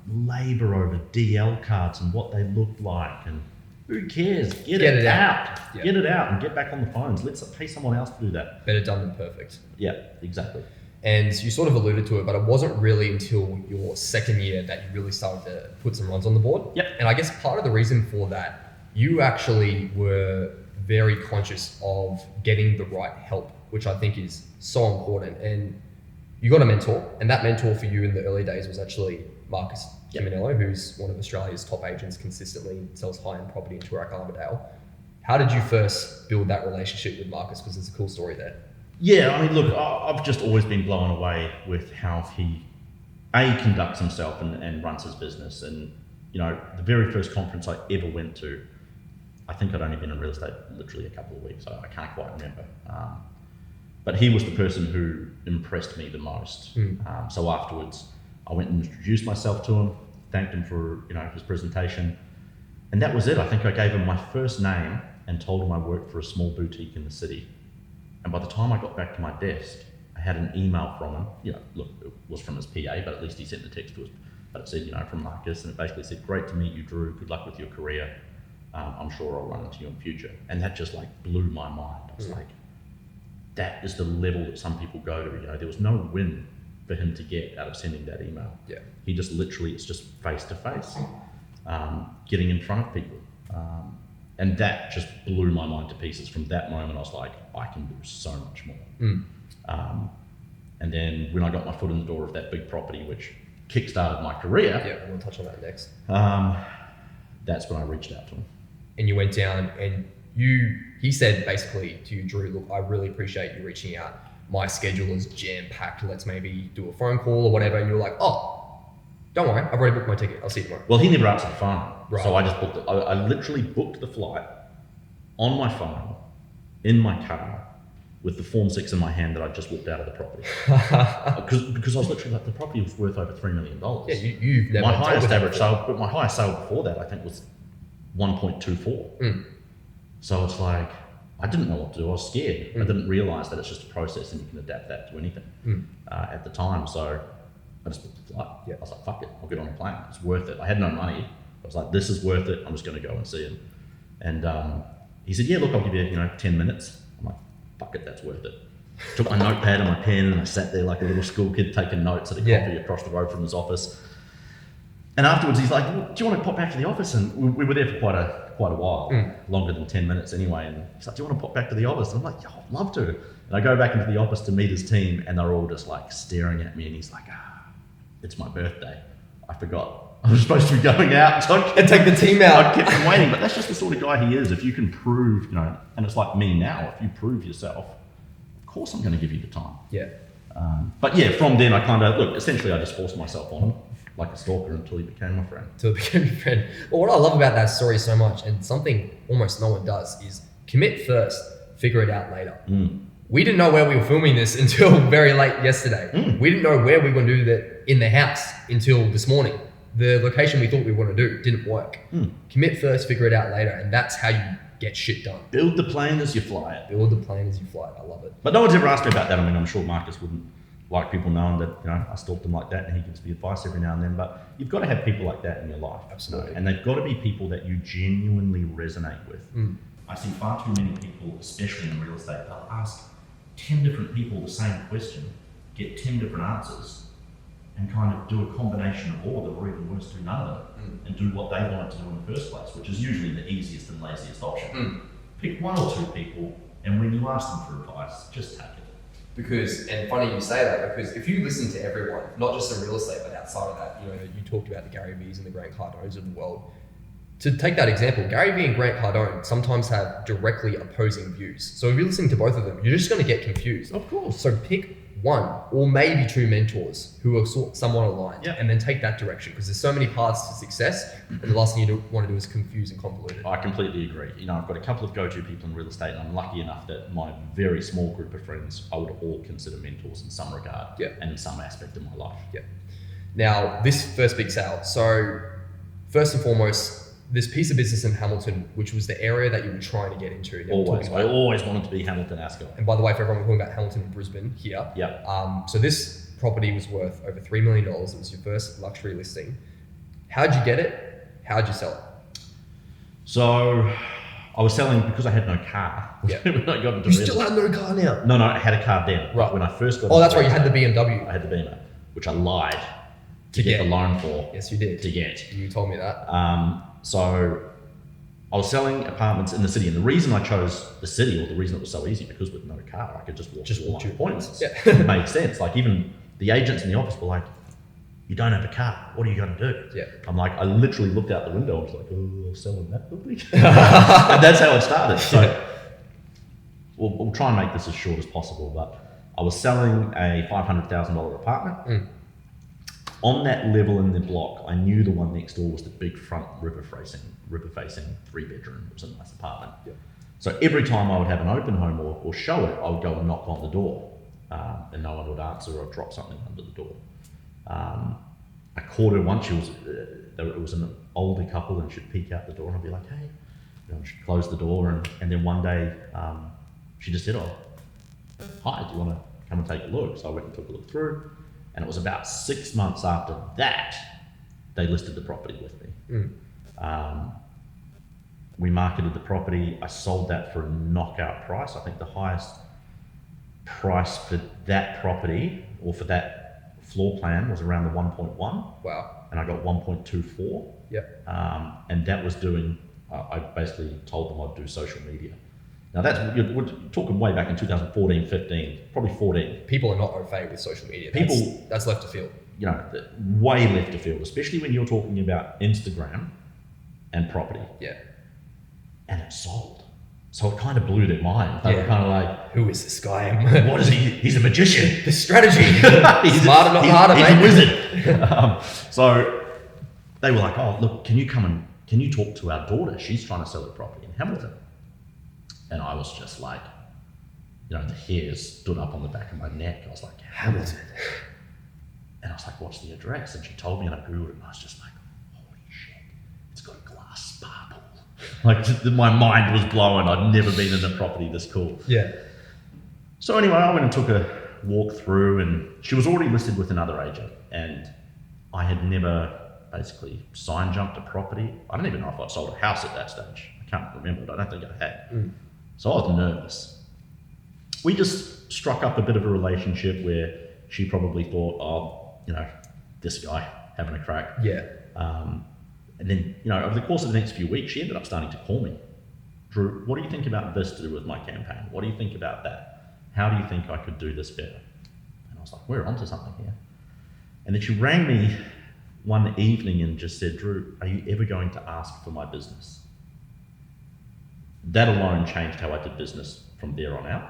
[SPEAKER 2] labour over DL cards and what they looked like, and who cares? Get it out.
[SPEAKER 1] Yeah.
[SPEAKER 2] Get it out and get back on the phones. Let's pay someone else to do that.
[SPEAKER 1] Better done than perfect.
[SPEAKER 2] Yeah, exactly.
[SPEAKER 1] And you sort of alluded to it, but it wasn't really until your second year that you really started to put some runs on the board.
[SPEAKER 2] Yep.
[SPEAKER 1] And I guess part of the reason for that, you actually were very conscious of getting the right help, which I think is so important. And you got a mentor, and that mentor for you in the early days was actually Marcus Giminello, who's one of Australia's top agents, consistently sells high-end property in Toorak, Armidale. How did you first build that relationship with Marcus? Because there's a cool story there.
[SPEAKER 2] Yeah, I mean, look, I've just always been blown away with how he, conducts himself and runs his business. And, the very first conference I ever went to, I think I'd only been in real estate literally a couple of weeks. I can't quite remember. But he was the person who impressed me the most. So afterwards, I went and introduced myself to him, thanked him for, his presentation. And that was it. I think I gave him my first name and told him I worked for a small boutique in the city. And by the time I got back to my desk, I had an email from him. Look, it was from his PA, but at least he sent the text to us. But it said, from Marcus, and it basically said, "Great to meet you, Drew. Good luck with your career. I'm sure I'll run into you in future." And that just blew my mind. I was like, that is the level that some people go to. There was no win for him to get out of sending that email.
[SPEAKER 1] Yeah.
[SPEAKER 2] He just literally, it's just face to face, getting in front of people. And that just blew my mind to pieces. From that moment, I was like, I can do so much more. And then when I got my foot in the door of that big property, which kickstarted my career.
[SPEAKER 1] Yeah, we'll touch on that next.
[SPEAKER 2] That's when I reached out to him.
[SPEAKER 1] And you went down and he said basically to you, Drew, look, I really appreciate you reaching out. My schedule is jam-packed. Let's maybe do a phone call or whatever. And you're like, oh, don't worry, I've already booked my ticket. I'll see you tomorrow.
[SPEAKER 2] Well, he never answered the phone.
[SPEAKER 1] Right.
[SPEAKER 2] So I just booked it. I literally booked the flight on my phone, in my car, with the Form 6 in my hand that I just walked out of the property. Because I was literally like, the property was worth over $3 million.
[SPEAKER 1] Yeah, you've never
[SPEAKER 2] my highest average sale, but my highest sale before that, I think, was 1.24. So it's like, I didn't know what to do. I was scared. I didn't realize that it's just a process and you can adapt that to anything at the time. So I just booked the flight.
[SPEAKER 1] Yeah.
[SPEAKER 2] I was like, fuck it, I'll get on a plane. It's worth it. I had no money. I was like, this is worth it. I'm just going to go and see him. And he said, yeah, look, I'll give you, 10 minutes. I'm like, fuck it, that's worth it. Took my notepad and my pen and I sat there like a little school kid taking notes at a coffee across the road from his office. And afterwards, he's like, well, do you want to pop back to the office? And we were there for quite a while, longer than 10 minutes anyway. And he's like, do you want to pop back to the office? And I'm like, yeah, I'd love to. And I go back into the office to meet his team and they're all just staring at me. And he's like, it's my birthday. I forgot. I was supposed to be going out
[SPEAKER 1] and take the team out.
[SPEAKER 2] I kept him waiting, but that's just the sort of guy he is. If you can prove, and it's like me now, if you prove yourself, of course I'm going to give you the time.
[SPEAKER 1] Yeah.
[SPEAKER 2] But yeah, from then I essentially I just forced myself on him like a stalker until he became my friend.
[SPEAKER 1] Until he became your friend. Well, what I love about that story so much, and something almost no one does, is commit first, figure it out later. We didn't know where we were filming this until very late yesterday. We didn't know where we were going to do that in the house until this morning. The location we thought we were going to do didn't work. Commit first, figure it out later, and that's how you get shit done.
[SPEAKER 2] Build the plane as you fly it.
[SPEAKER 1] Build the plane as you fly it. I love it.
[SPEAKER 2] But no one's ever asked me about that. I mean, I'm sure Marcus wouldn't like people knowing that, I stalked him like that and he gives me advice every now and then. But you've got to have people like that in your life.
[SPEAKER 1] Absolutely.
[SPEAKER 2] And they've got to be people that you genuinely resonate with. I see far too many people, especially in real estate, they'll ask 10 different people the same question, get 10 different answers, and kind of do a combination of all of them, or even worse, do none of them, and do what they wanted to do in the first place, which is usually the easiest and laziest option. Pick one or two people, and when you ask them for advice, just take it.
[SPEAKER 1] Because, and funny you say that, because if you listen to everyone, not just in real estate, but outside of that, you talked about the Gary Vees and the Grant Cardones of the world. To take that example, Gary Vee and Grant Cardone sometimes have directly opposing views. So if you're listening to both of them, you're just going to get confused.
[SPEAKER 2] Of course.
[SPEAKER 1] So pick one or maybe two mentors who are somewhat aligned, and then take that direction, because there's so many paths to success, and the last thing you want to do is confuse and convolute it.
[SPEAKER 2] I completely agree. I've got a couple of go-to people in real estate, and I'm lucky enough that my very small group of friends I would all consider mentors in some regard and in some aspect of my life.
[SPEAKER 1] Now, this first big sale. So first and foremost, this piece of business in Hamilton, which was the area that you were trying to get into.
[SPEAKER 2] I always wanted to be Hamilton Ascot.
[SPEAKER 1] And by the way, for everyone, we're talking about Hamilton and Brisbane here.
[SPEAKER 2] Yeah.
[SPEAKER 1] So this property was worth over $3 million. It was your first luxury listing. How'd you get it? How'd you sell it?
[SPEAKER 2] So I was selling because I had no car.
[SPEAKER 1] Yeah.
[SPEAKER 2] When I got into
[SPEAKER 1] You still have no car now?
[SPEAKER 2] No, I had a car then.
[SPEAKER 1] Right.
[SPEAKER 2] When I first got
[SPEAKER 1] Oh, that's
[SPEAKER 2] into
[SPEAKER 1] right. You had the
[SPEAKER 2] retail,
[SPEAKER 1] BMW.
[SPEAKER 2] I had the Beamer, which I lied
[SPEAKER 1] To
[SPEAKER 2] get
[SPEAKER 1] get.
[SPEAKER 2] the loan for.
[SPEAKER 1] Yes, you did.
[SPEAKER 2] To get.
[SPEAKER 1] You told me that.
[SPEAKER 2] So I was selling apartments in the city, and the reason I chose the city, or the reason it was so easy, because with no car, I could just walk to all my appointments.
[SPEAKER 1] Yeah.
[SPEAKER 2] It made sense. Like even the agents in the office were like, "You don't have a car. What are you going to do?"
[SPEAKER 1] Yeah.
[SPEAKER 2] I'm like, I literally looked out the window and was like, "Oh, I'll sell in that building." And that's how it started. So we'll try and make this as short as possible. But I was selling a $500,000 apartment. On that level in the block, I knew the one next door was the big front river facing 3-bedroom. It was a nice apartment.
[SPEAKER 1] Yeah.
[SPEAKER 2] So every time I would have an open home or show it, I would go and knock on the door, and no one would answer, or I'd drop something under the door. I caught her once. It was an older couple, and she'd peek out the door, and I'd be like, "Hey," she'd close the door, and then one day she just said, "Oh, hi, do you want to come and take a look?" So I went and took a look through. And it was about 6 months after that, they listed the property with me. We marketed the property. I sold that for a knockout price. I think the highest price for that property, or for that floor plan, was around the 1.1.
[SPEAKER 1] Wow.
[SPEAKER 2] And I got 1.24.
[SPEAKER 1] Yep.
[SPEAKER 2] And that was doing, I basically told them I'd do social media. Now we're talking way back in 2014, 15, probably 14.
[SPEAKER 1] People are not au fait with social media. That's left to field.
[SPEAKER 2] Way left to field, especially when you're talking about Instagram and property.
[SPEAKER 1] Yeah.
[SPEAKER 2] And it sold. So it kind of blew their mind. They were kind of like,
[SPEAKER 1] "Who is this guy?"
[SPEAKER 2] "What is he? He's a magician."
[SPEAKER 1] The strategy. Smarter, not harder,
[SPEAKER 2] he's
[SPEAKER 1] mate.
[SPEAKER 2] a wizard. So they were like, "Oh, look, can you talk to our daughter? She's trying to sell her property in Hamilton." And I was just like, the hairs stood up on the back of my neck. I was like, "Hamilton." And I was like, "What's the address?" And she told me, and I Googled it, and I was just like, "Holy shit, it's got a glass sparkle." Like, my mind was blown. I'd never been in a property this cool.
[SPEAKER 1] Yeah.
[SPEAKER 2] So anyway, I went and took a walk through, and she was already listed with another agent. And I had never basically sign jumped a property. I don't even know if I'd sold a house at that stage. I can't remember, but I don't think I had. So I was nervous. We just struck up a bit of a relationship where she probably thought, "Oh, this guy having a crack."
[SPEAKER 1] Yeah.
[SPEAKER 2] And then, over the course of the next few weeks, she ended up starting to call me. "Drew, what do you think about this to do with my campaign? What do you think about that? How do you think I could do this better?" And I was like, "We're onto something here." And then she rang me one evening and just said, "Drew, are you ever going to ask for my business?" That alone changed how I did business from there on out.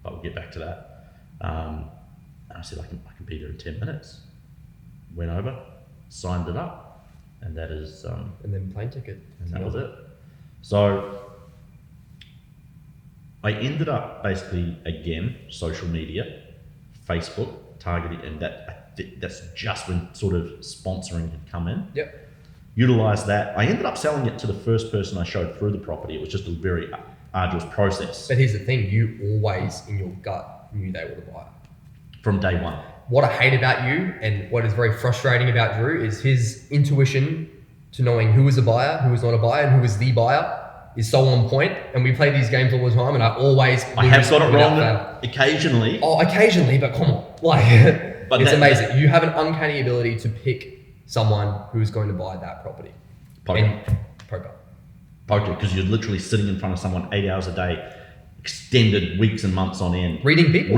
[SPEAKER 2] But we'll get back to that. And I said, I can be there in 10 minutes. Went over, signed it up, and that is...
[SPEAKER 1] and then plane ticket.
[SPEAKER 2] And that was it. So I ended up basically, again, social media, Facebook, targeting, and that's just when sort of sponsoring had come in.
[SPEAKER 1] Yep.
[SPEAKER 2] Utilised that. I ended up selling it to the first person I showed through the property. It was just a very arduous process.
[SPEAKER 1] But here's the thing, you always, in your gut, knew they were the buyer.
[SPEAKER 2] From day one.
[SPEAKER 1] What I hate about you, and what is very frustrating about Drew, is his intuition to knowing who is a buyer, who is not a buyer, and who is the buyer is so on point. And we play these games all the time, and I
[SPEAKER 2] have got it wrong occasionally.
[SPEAKER 1] Oh, occasionally, but come on. But it's amazing. You have an uncanny ability to pick someone who's going to buy that property.
[SPEAKER 2] Poker,
[SPEAKER 1] Because
[SPEAKER 2] you're literally sitting in front of someone 8 hours a day, extended weeks and months on end.
[SPEAKER 1] Reading people.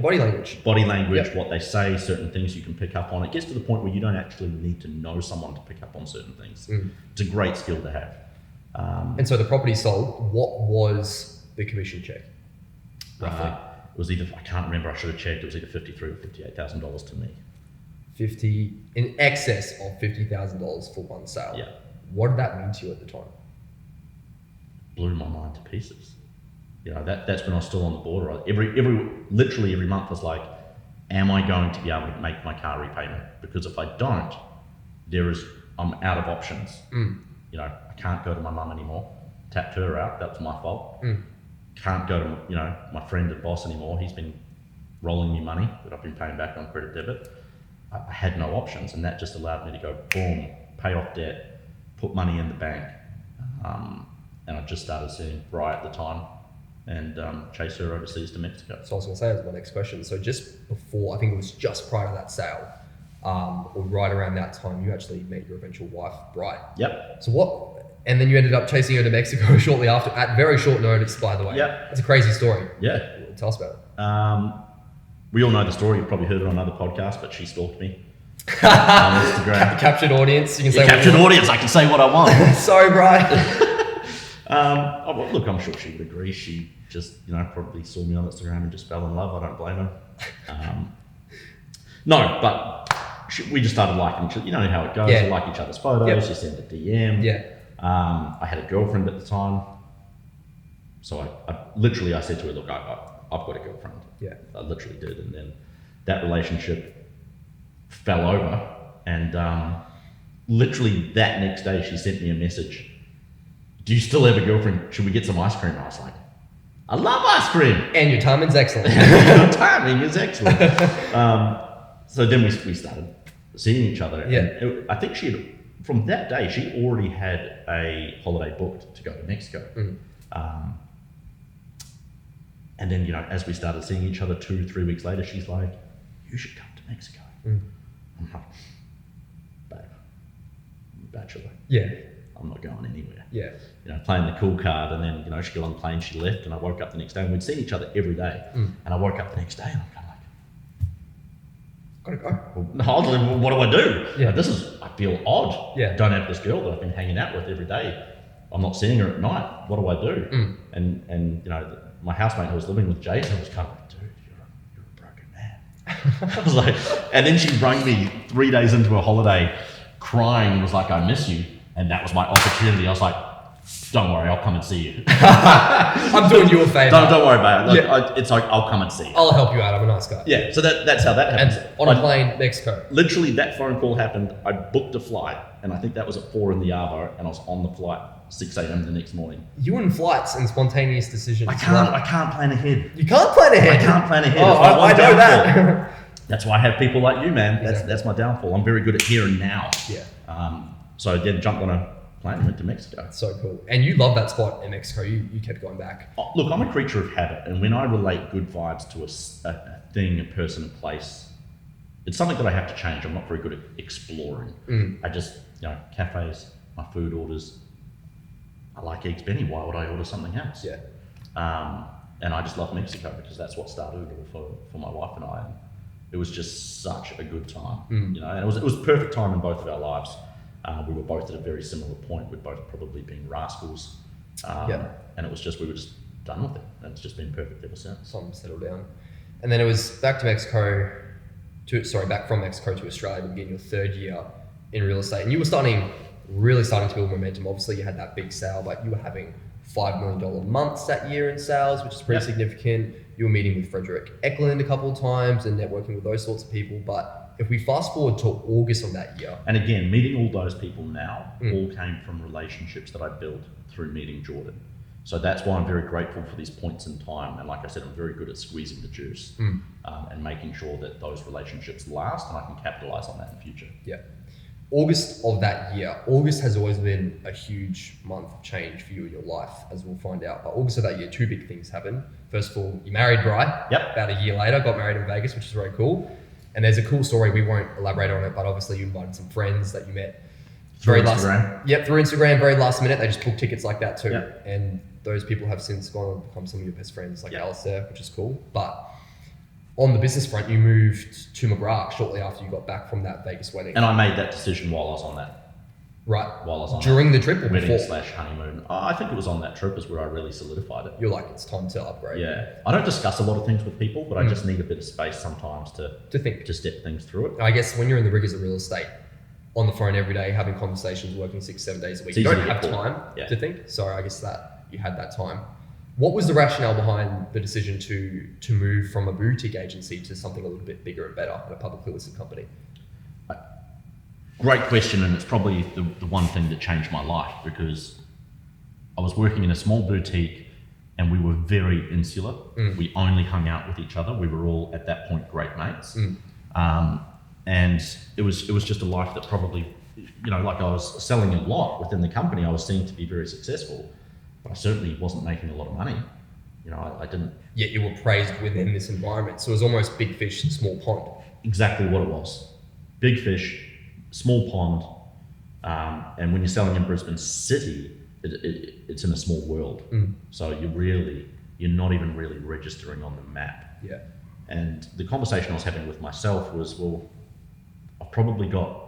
[SPEAKER 1] Body language.
[SPEAKER 2] Yep. What they say, certain things you can pick up on. It gets to the point where you don't actually need to know someone to pick up on certain things. It's a great skill to have.
[SPEAKER 1] And so the property sold. What was the commission check? Roughly.
[SPEAKER 2] It was either, I can't remember, I should have checked, it was either $53,000 or $58,000 to me.
[SPEAKER 1] In excess of $50,000 for one sale.
[SPEAKER 2] Yeah.
[SPEAKER 1] What did that mean to you at the time?
[SPEAKER 2] Blew my mind to pieces. That's when I was still on the border. Literally every month I was like, am I going to be able to make my car repayment? Because if I don't, I'm out of options. I can't go to my mum anymore. Tapped her out, that was my fault. Can't go to my friend and boss anymore. He's been rolling me money that I've been paying back on credit debit. I had no options, and that just allowed me to go boom, pay off debt, put money in the bank, and I just started seeing Bri at the time, and chase her overseas to Mexico.
[SPEAKER 1] So I was going to say, that was my next question. So just before, I think it was just prior to that sale, or right around that time, you actually met your eventual wife, Bri.
[SPEAKER 2] Yep.
[SPEAKER 1] So and then you ended up chasing her to Mexico shortly after, at very short notice, by the way.
[SPEAKER 2] Yep.
[SPEAKER 1] It's a crazy story.
[SPEAKER 2] Yeah.
[SPEAKER 1] Tell us about it.
[SPEAKER 2] We all know the story. You've probably heard it on other podcasts, but she stalked me on Instagram.
[SPEAKER 1] Captured audience. You can say
[SPEAKER 2] captured audience. I can say what I want.
[SPEAKER 1] Sorry, Bri.
[SPEAKER 2] Well, look, I'm sure she would agree. She just, probably saw me on Instagram and just fell in love. I don't blame her. No, but we just started liking each other. You know how it goes.
[SPEAKER 1] Yeah.
[SPEAKER 2] You like each other's photos.
[SPEAKER 1] Yep.
[SPEAKER 2] You send a DM.
[SPEAKER 1] Yeah.
[SPEAKER 2] I had a girlfriend at the time. So I said to her, look, I've got a girlfriend.
[SPEAKER 1] Yeah.
[SPEAKER 2] I literally did. And then that relationship fell over. And literally that next day, she sent me a message. Do you still have a girlfriend? Should we get some ice cream? I was like, I love ice cream.
[SPEAKER 1] And your timing's excellent.
[SPEAKER 2] Your timing is excellent. So then we started seeing each other.
[SPEAKER 1] Yeah.
[SPEAKER 2] And I think from that day, she already had a holiday booked to go to Mexico. And then, as we started seeing each other 2-3 weeks later, she's like, you should come to Mexico. I'm like, babe, I'm a bachelor.
[SPEAKER 1] Yeah.
[SPEAKER 2] I'm not going anywhere.
[SPEAKER 1] Yeah.
[SPEAKER 2] Playing the cool card, and then, she got on the plane, she left, and I woke up the next day, and we'd seen each other every day. And I woke up the next day, and I'm kind of like,
[SPEAKER 1] Gotta go.
[SPEAKER 2] well, what do I do?
[SPEAKER 1] Yeah.
[SPEAKER 2] I feel odd.
[SPEAKER 1] Yeah.
[SPEAKER 2] I don't have this girl that I've been hanging out with every day. I'm not seeing her at night. What do I do? And my housemate who was living with Jason was kind of like, dude, you're a broken man. I was like, and then she rang me 3 days into a holiday crying and was like, I miss you. And that was my opportunity. I was like, don't worry, I'll come and see you.
[SPEAKER 1] I'm doing you a favor.
[SPEAKER 2] Don't worry about it. Look, it's like, I'll come and see you.
[SPEAKER 1] I'll help you out. I'm a nice guy.
[SPEAKER 2] Yeah, so that's how that happened.
[SPEAKER 1] And on a plane, Mexico.
[SPEAKER 2] Literally, that phone call happened. I booked a flight, and I think that was at 4 in the Arvo, and I was on the flight 6 a.m. the next morning.
[SPEAKER 1] You and flights and spontaneous decisions.
[SPEAKER 2] I can't plan ahead.
[SPEAKER 1] You can't plan ahead.
[SPEAKER 2] I can't plan ahead.
[SPEAKER 1] Oh, I know that.
[SPEAKER 2] That's why I have people like you, man.
[SPEAKER 1] Exactly.
[SPEAKER 2] That's my downfall. I'm very good at here and now.
[SPEAKER 1] Yeah.
[SPEAKER 2] So I then jumped on a plane and went to Mexico.
[SPEAKER 1] So cool. And you love that spot in Mexico. You kept going back.
[SPEAKER 2] Oh, look, I'm a creature of habit, and when I relate good vibes to a thing, a person, a place, it's something that I have to change. I'm not very good at exploring. I just, cafes, my food orders. I like Eggs Benny. Why would I order something else?
[SPEAKER 1] Yeah.
[SPEAKER 2] And I just love Mexico because that's what started it all for my wife and I. And it was just such a good time, and it was perfect time in both of our lives. We were both at a very similar point. We'd both probably been rascals, and it was just we were just done with it. And it's just been perfect ever since.
[SPEAKER 1] Some settled down, and then it was back from Mexico to Australia to begin your third year in real estate, and you were really starting to build momentum. Obviously, you had that big sale, but you were having $5 million months that year in sales, which is pretty significant. You were meeting with Frederick Eklund a couple of times and networking with those sorts of people. But if we fast forward to August of that year.
[SPEAKER 2] And again, meeting all those people now all came from relationships that I built through meeting Jordan. So that's why I'm very grateful for these points in time. And like I said, I'm very good at squeezing the juice and making sure that those relationships last and I can capitalize on that in the future.
[SPEAKER 1] Yeah. August of that year. August has always been a huge month of change for you in your life, as we'll find out. But August of that year, two big things happened. First of all, you married Bri.
[SPEAKER 2] Yep.
[SPEAKER 1] About a year later, got married in Vegas, which is very cool. And there's a cool story. We won't elaborate on it, but obviously you invited some friends that you met
[SPEAKER 2] Through Instagram.
[SPEAKER 1] Through Instagram, very last minute. They just booked tickets like that too.
[SPEAKER 2] Yep.
[SPEAKER 1] And those people have since gone on to become some of your best friends, like Alistair, which is cool. But on the business front, you moved to McGrath shortly after you got back from that Vegas wedding.
[SPEAKER 2] And I made that decision while I was on that.
[SPEAKER 1] Right.
[SPEAKER 2] While I was on
[SPEAKER 1] during the trip or
[SPEAKER 2] wedding
[SPEAKER 1] before?
[SPEAKER 2] / honeymoon. I think it was on that trip is where I really solidified it.
[SPEAKER 1] You're like, it's time to upgrade.
[SPEAKER 2] Yeah. I don't discuss a lot of things with people, but I just need a bit of space sometimes to
[SPEAKER 1] think.
[SPEAKER 2] To step things through it.
[SPEAKER 1] I guess when you're in the rigors of real estate, on the phone every day, having conversations, working 6-7 days a week, you don't have time to think. So I guess that you had that time. What was the rationale behind the decision to move from a boutique agency to something a little bit bigger and better at a publicly listed company?
[SPEAKER 2] Great question, and it's probably the one thing that changed my life because I was working in a small boutique and we were very insular. We only hung out with each other. We were all, at that point, great mates. And it was just a life that probably, like I was selling a lot within the company. I was seen to be very successful, but I certainly wasn't making a lot of money. I didn't.
[SPEAKER 1] Yet you were praised within this environment. So it was almost big fish, small pond.
[SPEAKER 2] Exactly what it was. Big fish, small pond. And when you're selling in Brisbane City, it's in a small world. So you're not even really registering on the map.
[SPEAKER 1] Yeah.
[SPEAKER 2] And the conversation I was having with myself was, well, I've probably got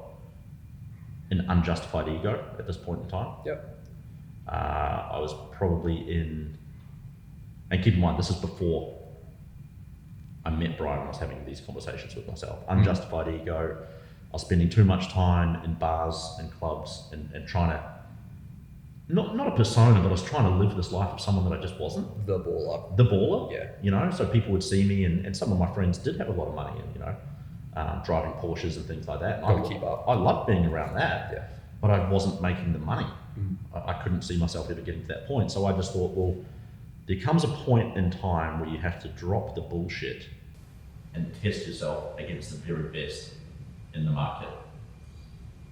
[SPEAKER 2] an unjustified ego at this point in time.
[SPEAKER 1] Yep.
[SPEAKER 2] I was probably in, and keep in mind, this is before I met Brian. I was having these conversations with myself. Unjustified ego. I was spending too much time in bars and clubs and trying to, not a persona, but I was trying to live this life of someone that I just wasn't.
[SPEAKER 1] The baller.
[SPEAKER 2] The baller.
[SPEAKER 1] Yeah.
[SPEAKER 2] So people would see me, and some of my friends did have a lot of money, and driving Porsches and things like that.
[SPEAKER 1] Gotta keep up.
[SPEAKER 2] I loved being around that.
[SPEAKER 1] Yeah.
[SPEAKER 2] But I wasn't making the money. I couldn't see myself ever getting to that point. So I just thought, well, there comes a point in time where you have to drop the bullshit and test yourself against the very best in the market,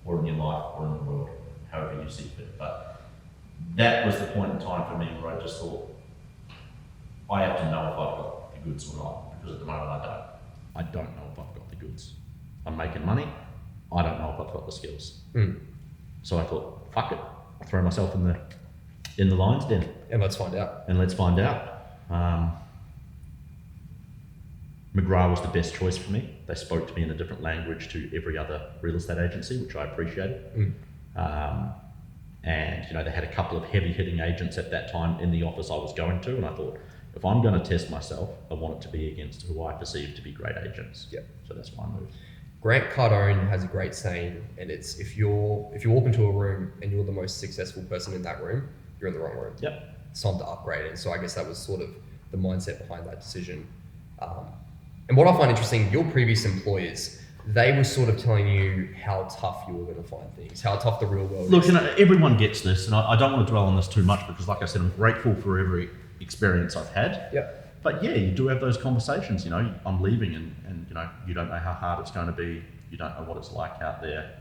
[SPEAKER 2] or in your life, or in the world, however you see fit. But that was the point in time for me where I just thought, I have to know if I've got the goods or not, because at the moment I don't. I don't know if I've got the goods. I'm making money. I don't know if I've got the skills. So I thought, fuck it. I'll throw myself in the lion's den.
[SPEAKER 1] And let's find out.
[SPEAKER 2] McGrath was the best choice for me. They spoke to me in a different language to every other real estate agency, which I appreciated. And they had a couple of heavy hitting agents at that time in the office I was going to, and I thought, if I'm going to test myself, I want it to be against who I perceive to be great agents.
[SPEAKER 1] Yep.
[SPEAKER 2] So that's why I moved.
[SPEAKER 1] Grant Cardone has a great saying, and it's if you walk into a room and you're the most successful person in that room, you're in the wrong room.
[SPEAKER 2] Yep.
[SPEAKER 1] It's time to upgrade. And so I guess that was sort of the mindset behind that decision. And what I find interesting, your previous employers, they were sort of telling you how tough you were going to find things, how tough the real world
[SPEAKER 2] Look,
[SPEAKER 1] is.
[SPEAKER 2] everyone gets this, and I don't want to dwell on this too much because, like I said, I'm grateful for every experience I've had.
[SPEAKER 1] Yep.
[SPEAKER 2] But yeah, you do have those conversations. I'm leaving, and you don't know how hard it's going to be. You don't know what it's like out there.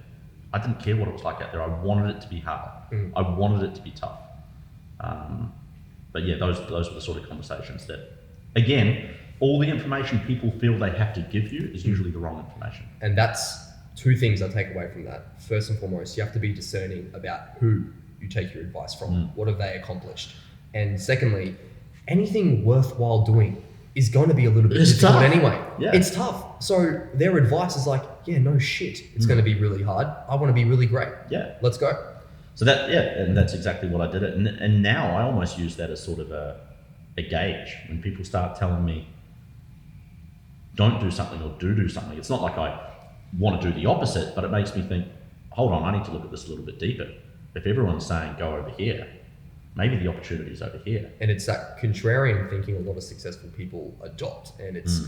[SPEAKER 2] I didn't care what it was like out there. I wanted it to be hard. I wanted it to be tough. But yeah, those were the sort of conversations that, again, all the information people feel they have to give you is usually the wrong information.
[SPEAKER 1] And that's two things I take away from that. First and foremost, you have to be discerning about who you take your advice from. What have they accomplished? And secondly, anything worthwhile doing is going to be a little bit difficult anyway.
[SPEAKER 2] Yeah.
[SPEAKER 1] It's tough. So their advice is like, yeah, no shit. It's going to be really hard. I want to be really great.
[SPEAKER 2] Yeah.
[SPEAKER 1] Let's go.
[SPEAKER 2] So and that's exactly what I did. And now I almost use that as sort of a gauge. When people start telling me, don't do something or do something, it's not like I want to do the opposite, but it makes me think, hold on, I need to look at this a little bit deeper. If everyone's saying go over here, maybe the opportunity is over here.
[SPEAKER 1] And it's that contrarian thinking a lot of successful people adopt. And it's,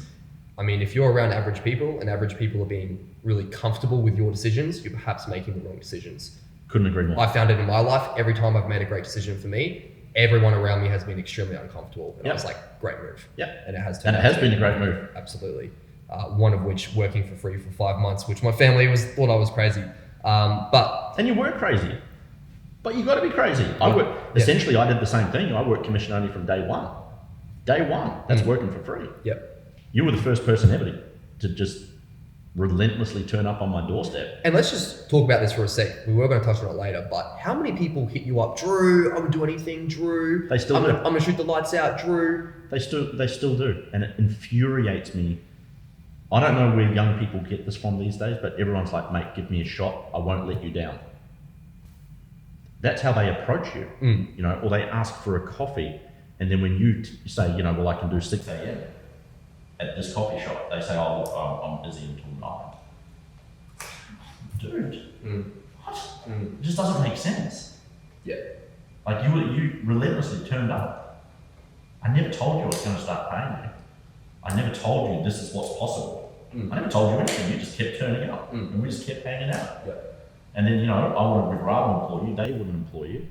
[SPEAKER 1] I mean, if you're around average people and average people are being really comfortable with your decisions, you're perhaps making the wrong decisions.
[SPEAKER 2] Couldn't agree more.
[SPEAKER 1] I found it in my life. Every time I've made a great decision for me, everyone around me has been extremely uncomfortable. And I was like, great move.
[SPEAKER 2] Yeah.
[SPEAKER 1] And it has
[SPEAKER 2] been a great move.
[SPEAKER 1] Absolutely. One of which working for free for 5 months, which my family thought I was crazy.
[SPEAKER 2] And you were crazy. But you got to be crazy. Essentially, I did the same thing. I worked commission only from day one. Day one. That's working for free.
[SPEAKER 1] Yep.
[SPEAKER 2] You were the first person ever to just relentlessly turn up on my doorstep.
[SPEAKER 1] And let's just talk about this for a sec. We were going to touch on it later, but how many people hit you up? Drew, I would do anything. Drew,
[SPEAKER 2] they still do.
[SPEAKER 1] I'm going to shoot the lights out. Drew.
[SPEAKER 2] They still do. And it infuriates me. I don't know where young people get this from these days, but everyone's like, mate, give me a shot. I won't let you down. That's how they approach you, or they ask for a coffee. And then when you say, well, I can do 6 a.m. at this coffee shop, they say, oh, look, I'm busy until 9. Dude, what? It just doesn't make sense.
[SPEAKER 1] Yeah.
[SPEAKER 2] Like you relentlessly turned up. I never told you I was going to start paying you. I never told you this is what's possible. I never told you anything. You just kept turning up, and we just kept hanging out.
[SPEAKER 1] Yeah.
[SPEAKER 2] And then, I wanted McGrath to employ you. They wouldn't employ you.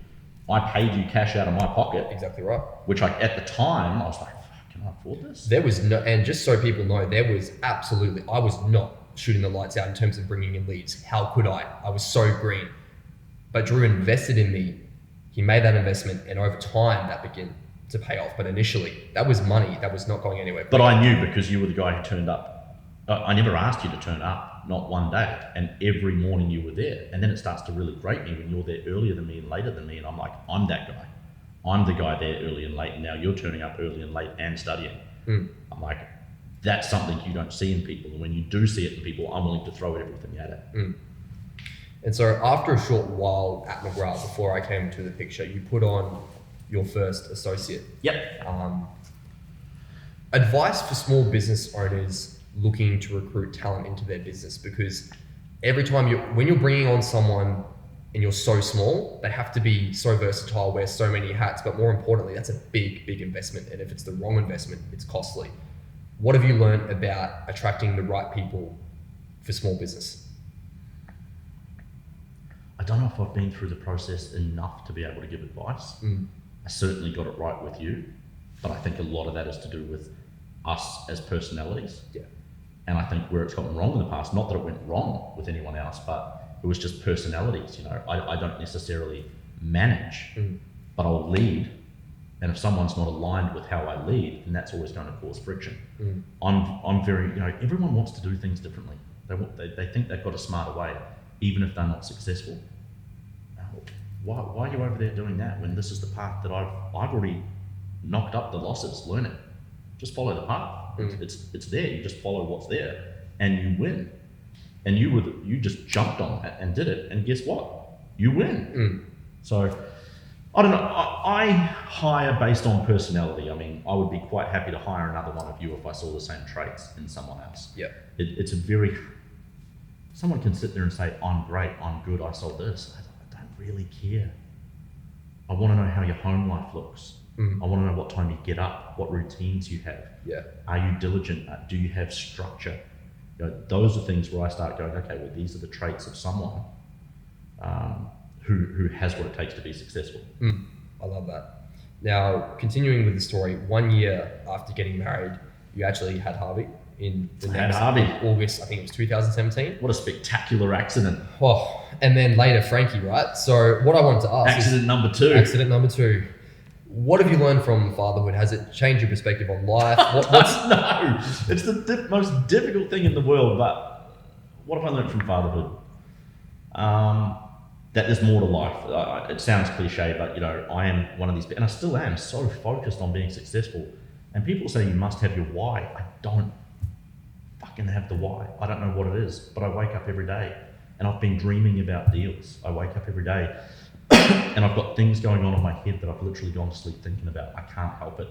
[SPEAKER 2] I paid you cash out of my pocket.
[SPEAKER 1] Exactly right.
[SPEAKER 2] Which at the time, I was like, can I afford this?
[SPEAKER 1] There was no, and just so people know, there was absolutely, I was not shooting the lights out in terms of bringing in leads. How could I? I was so green. But Drew invested in me. He made that investment, and over time that began to pay off. But initially, that was money that was not going anywhere.
[SPEAKER 2] But I knew, because you were the guy who turned up. I never asked you to turn up, not one day. And every morning you were there. And then it starts to really grate me when you're there earlier than me and later than me. And I'm like, I'm that guy. I'm the guy there early and late. And now you're turning up early and late and studying. I'm like, that's something you don't see in people. And when you do see it in people, I'm willing to throw everything at it.
[SPEAKER 1] And so after a short while at McGrath, before I came into the picture, you put on your first associate.
[SPEAKER 2] Yep.
[SPEAKER 1] Advice for small business owners looking to recruit talent into their business, because every time when you're bringing on someone and you're so small, they have to be so versatile, wear so many hats, but more importantly, that's a big investment. And if it's the wrong investment, it's costly. What have you learned about attracting the right people for small business?
[SPEAKER 2] I don't know if I've been through the process enough to be able to give advice. I certainly got it right with you, but I think a lot of that is to do with us as personalities.
[SPEAKER 1] Yeah.
[SPEAKER 2] And I think where it's gotten wrong in the past, not that it went wrong with anyone else, but it was just personalities. You know, I don't necessarily manage, but I'll lead. And if someone's not aligned with how I lead, then that's always going to cause friction. I'm very, everyone wants to do things differently. They think they've got a smarter way, even if they're not successful. Why are you over there doing that when this is the path that I've already knocked up the losses? Learn it. Just follow the path. It's there. You just follow what's there, and you win. And you just jumped on that and did it, and guess what? You win. So I don't know. I hire based on personality. I mean, I would be quite happy to hire another one of you if I saw the same traits in someone else.
[SPEAKER 1] Yeah.
[SPEAKER 2] It's a very. Someone can sit there and say, "I'm great. I'm good. I sold this." I don't really care. I want to know how your home life looks. I want to know what time you get up, what routines you have.
[SPEAKER 1] Yeah.
[SPEAKER 2] Are you diligent? Do you have structure? Those are things where I start going, okay, well, these are the traits of someone who has what it takes to be successful.
[SPEAKER 1] I love that. Now, continuing with the story, 1 year after getting married, you actually had Harvey in the next August, I think it was 2017.
[SPEAKER 2] What a spectacular accident.
[SPEAKER 1] Oh, and then later Frankie, right? So what I wanted to ask
[SPEAKER 2] Accident number two.
[SPEAKER 1] Accident number two. What have you learned from fatherhood? Has it changed your perspective on life?
[SPEAKER 2] No, it's the most difficult thing in the world, but what have I learned from fatherhood? That there's more to life. It sounds cliche, but I am one of these, and I still am so focused on being successful. And people say you must have your why. I don't fucking have the why. I don't know what it is, but I wake up every day and I've been dreaming about deals. I wake up every day and I've got things going on in my head that I've literally gone to sleep thinking about. I can't help it.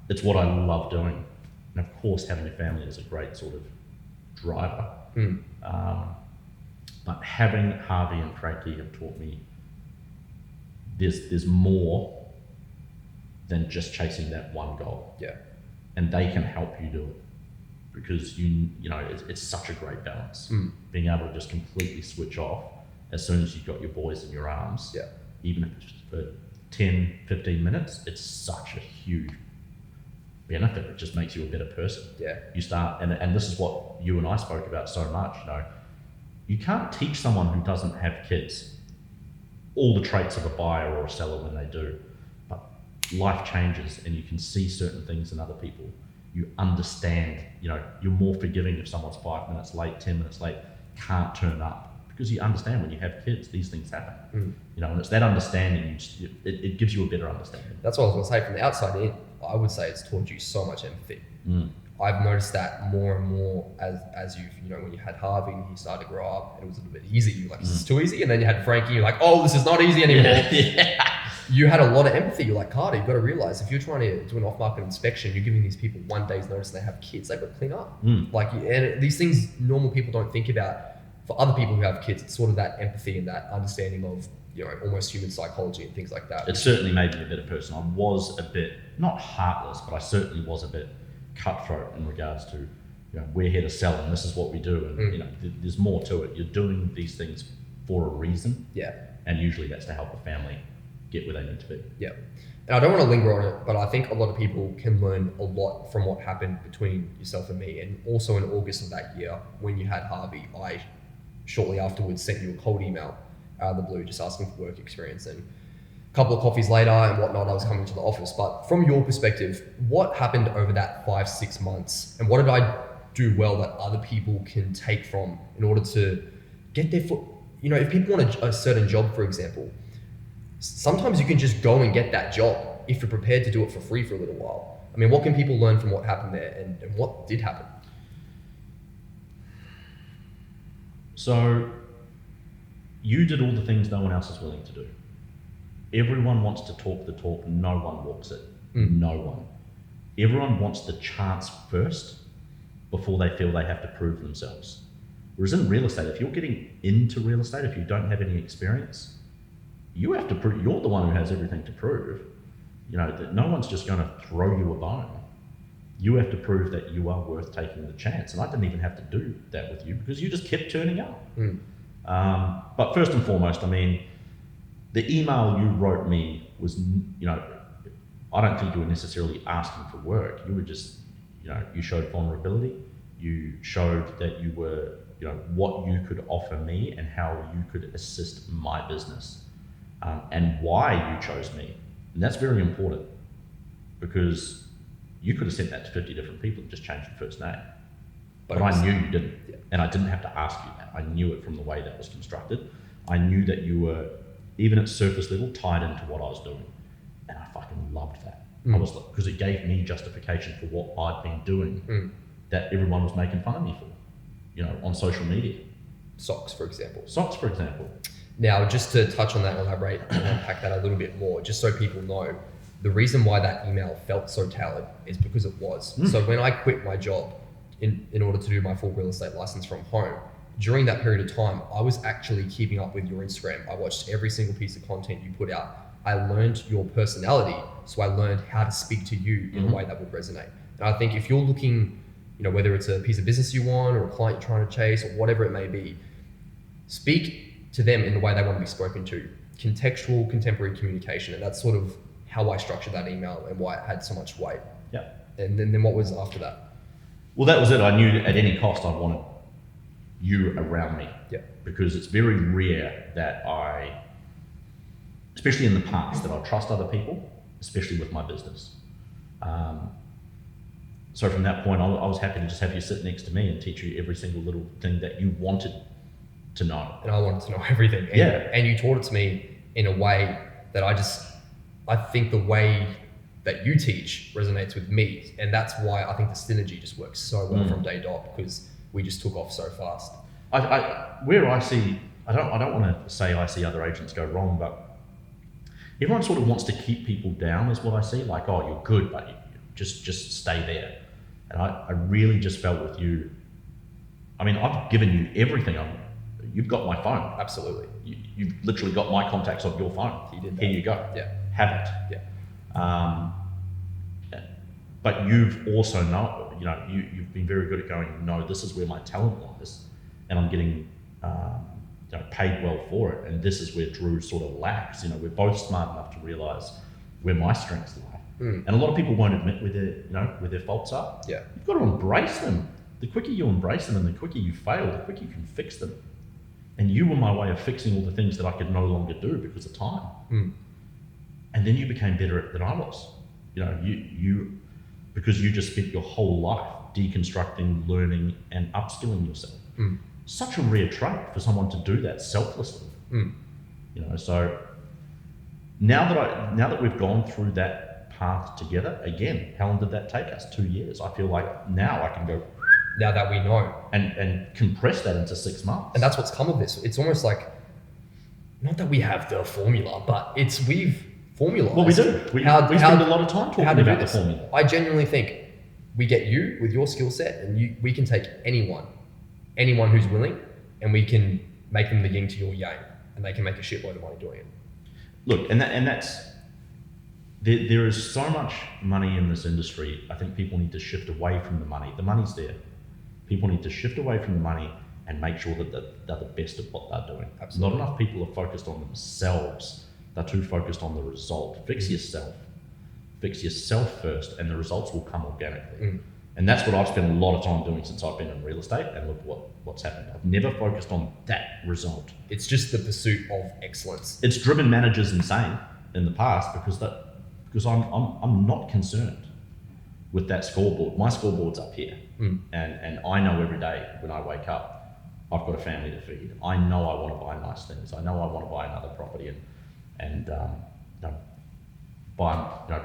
[SPEAKER 2] It's what I love doing. And of course, having a family is a great sort of driver. But having Harvey and Frankie have taught me there's more than just chasing that one goal.
[SPEAKER 1] Yeah.
[SPEAKER 2] And they can help you do it because it's such a great balance. Being able to just completely switch off as soon as you've got your boys in your arms.
[SPEAKER 1] Yeah.
[SPEAKER 2] Even if it's just for 10, 15 minutes, it's such a huge benefit. It just makes you a better person.
[SPEAKER 1] Yeah.
[SPEAKER 2] You start, and this is what you and I spoke about so much, you can't teach someone who doesn't have kids all the traits of a buyer or a seller when they do. But life changes and you can see certain things in other people. You understand, you're more forgiving if someone's 5 minutes late, 10 minutes late, can't turn up. Because you understand when you have kids, these things happen. And it's that understanding, it gives you a better understanding.
[SPEAKER 1] That's what I was going to say. From the outside in, I would say it's taught you so much empathy. I've noticed that more and more as you've, when you had Harvey and he started to grow up, it was a little bit easy. You're like, this is too easy. And then you had Frankie, you're like, oh, this is not easy anymore.
[SPEAKER 2] Yeah.
[SPEAKER 1] You had a lot of empathy. You're like, Carter, you've got to realize if you're trying to do an off-market inspection, you're giving these people 1 day's notice and they have kids, they've got to clean up. And these things normal people don't think about. For other people who have kids, it's sort of that empathy and that understanding of, almost human psychology and things like that.
[SPEAKER 2] It certainly made me a better person. I was a bit, not heartless, but I certainly was a bit cutthroat in regards to, we're here to sell and this is what we do. And, there's more to it. You're doing these things for a reason.
[SPEAKER 1] Yeah.
[SPEAKER 2] And usually that's to help a family get where they need to be.
[SPEAKER 1] Yeah. And I don't want to linger on it, but I think a lot of people can learn a lot from what happened between yourself and me. And also in August of that year, when you had Harvey, I shortly afterwards sent you a cold email out of the blue just asking for work experience. And a couple of coffees later and whatnot, I was coming to the office. But from your perspective, what happened over that 5-6 months? And what did I do well that other people can take from in order to get their foot? You know, if people want a certain job, for example, sometimes you can just go and get that job if you're prepared to do it for free for a little while. I mean, what can people learn from what happened there and what did happen?
[SPEAKER 2] So you did all the things no one else is willing to do. Everyone wants to talk the talk, no one walks it. No one. Everyone wants the chance first before they feel they have to prove themselves. Whereas in real estate, if you're getting into real estate, if you don't have any experience, you have to prove, you're the one who has everything to prove. You know, that no one's just going to throw you a bone. You have to prove that you are worth taking the chance. And I didn't even have to do that with you because you just kept turning up. But first and foremost, I mean, the email you wrote me was, you know, I don't think you were necessarily asking for work. You were just, you know, you showed vulnerability. You showed that you were, you know, what you could offer me and how you could assist my business, and why you chose me. And that's very important because you could have sent that to 50 different people and just changed your first name. But I knew you didn't. Yeah. And I didn't have to ask you that. I knew it from the way that was constructed. I knew that you were, even at surface level, tied into what I was doing. And I fucking loved that. I was like, because it gave me justification for what I'd been doing that everyone was making fun of me for, you know, on social media.
[SPEAKER 1] Socks, for example.
[SPEAKER 2] Socks, for example.
[SPEAKER 1] Now, just to touch on that, elaborate and unpack that a little bit more, just so people know, the reason why that email felt so tailored is because it was. So when I quit my job in order to do my full real estate license from home, during that period of time, I was actually keeping up with your Instagram. I watched every single piece of content you put out. I learned your personality, so I learned how to speak to you in a way that would resonate. And I think if you're looking, you know, whether it's a piece of business you want or a client you're trying to chase or whatever it may be, speak to them in the way they want to be spoken to. Contextual, contemporary communication. And that's sort of how I structured that email and why it had so much weight.
[SPEAKER 2] Yeah.
[SPEAKER 1] And then what was after that?
[SPEAKER 2] Well, that was it. I knew at any cost I wanted you around me.
[SPEAKER 1] Yeah.
[SPEAKER 2] Because it's very rare that especially in the past, that I trust other people, especially with my business. So from that point, I was happy to just have you sit next to me and teach you every single little thing that you wanted to know.
[SPEAKER 1] And I wanted to know everything. And, and you taught it to me in a way that I think the way that you teach resonates with me. And that's why I think the synergy just works so well from day dot, because we just took off so fast.
[SPEAKER 2] Where I see, I don't want to say I see other agents go wrong, but everyone sort of wants to keep people down is what I see. Like, oh, you're good, but you just stay there. And I really just felt with you, I mean, I've given you everything. You've got my phone.
[SPEAKER 1] Absolutely.
[SPEAKER 2] You've literally got my contacts on your phone.
[SPEAKER 1] You did that.
[SPEAKER 2] Here you go.
[SPEAKER 1] Yeah.
[SPEAKER 2] Have it.
[SPEAKER 1] Yeah.
[SPEAKER 2] But you've also you've been very good at going, no, this is where my talent lies, and I'm getting paid well for it. And this is where Drew sort of lacks. You know, we're both smart enough to realize where my strengths lie. And a lot of people won't admit where their faults are.
[SPEAKER 1] Yeah.
[SPEAKER 2] You've got to embrace them. The quicker you embrace them and the quicker you fail, the quicker you can fix them. And you were my way of fixing all the things that I could no longer do because of time. And then you became better at it than I was. You know, you because you just spent your whole life deconstructing, learning, and upskilling yourself. Such a rare trait for someone to do that selflessly. You know, so now that we've gone through that path together, again, how long did that take us? 2 years. I feel like now I can go.
[SPEAKER 1] Now that we know.
[SPEAKER 2] And compress that into 6 months.
[SPEAKER 1] And that's what's come of this. It's almost like, not that we have the formula, but we've formulated.
[SPEAKER 2] Well, we do. We spend a lot of time talking about the formula.
[SPEAKER 1] I genuinely think we get you with your skill set, and we can take anyone who's willing, and we can make them the yin to your yang, and they can make a shitload of money doing it.
[SPEAKER 2] Look, that's there is so much money in this industry. I think people need to shift away from the money. The money's there. People need to shift away from the money and make sure that they're the best at what they're doing.
[SPEAKER 1] Absolutely.
[SPEAKER 2] Not enough people are focused on themselves. They're too focused on the result. Fix yourself. fix yourself first, and the results will come organically. And that's what I've spent a lot of time doing since I've been in real estate, and look what's happened. I've never focused on that result.
[SPEAKER 1] It's just the pursuit of excellence.
[SPEAKER 2] It's driven managers insane in the past because I'm not concerned with that scoreboard. My scoreboard's up here, and I know every day when I wake up, I've got a family to feed. I know I want to buy nice things. I know I want to buy another property and buy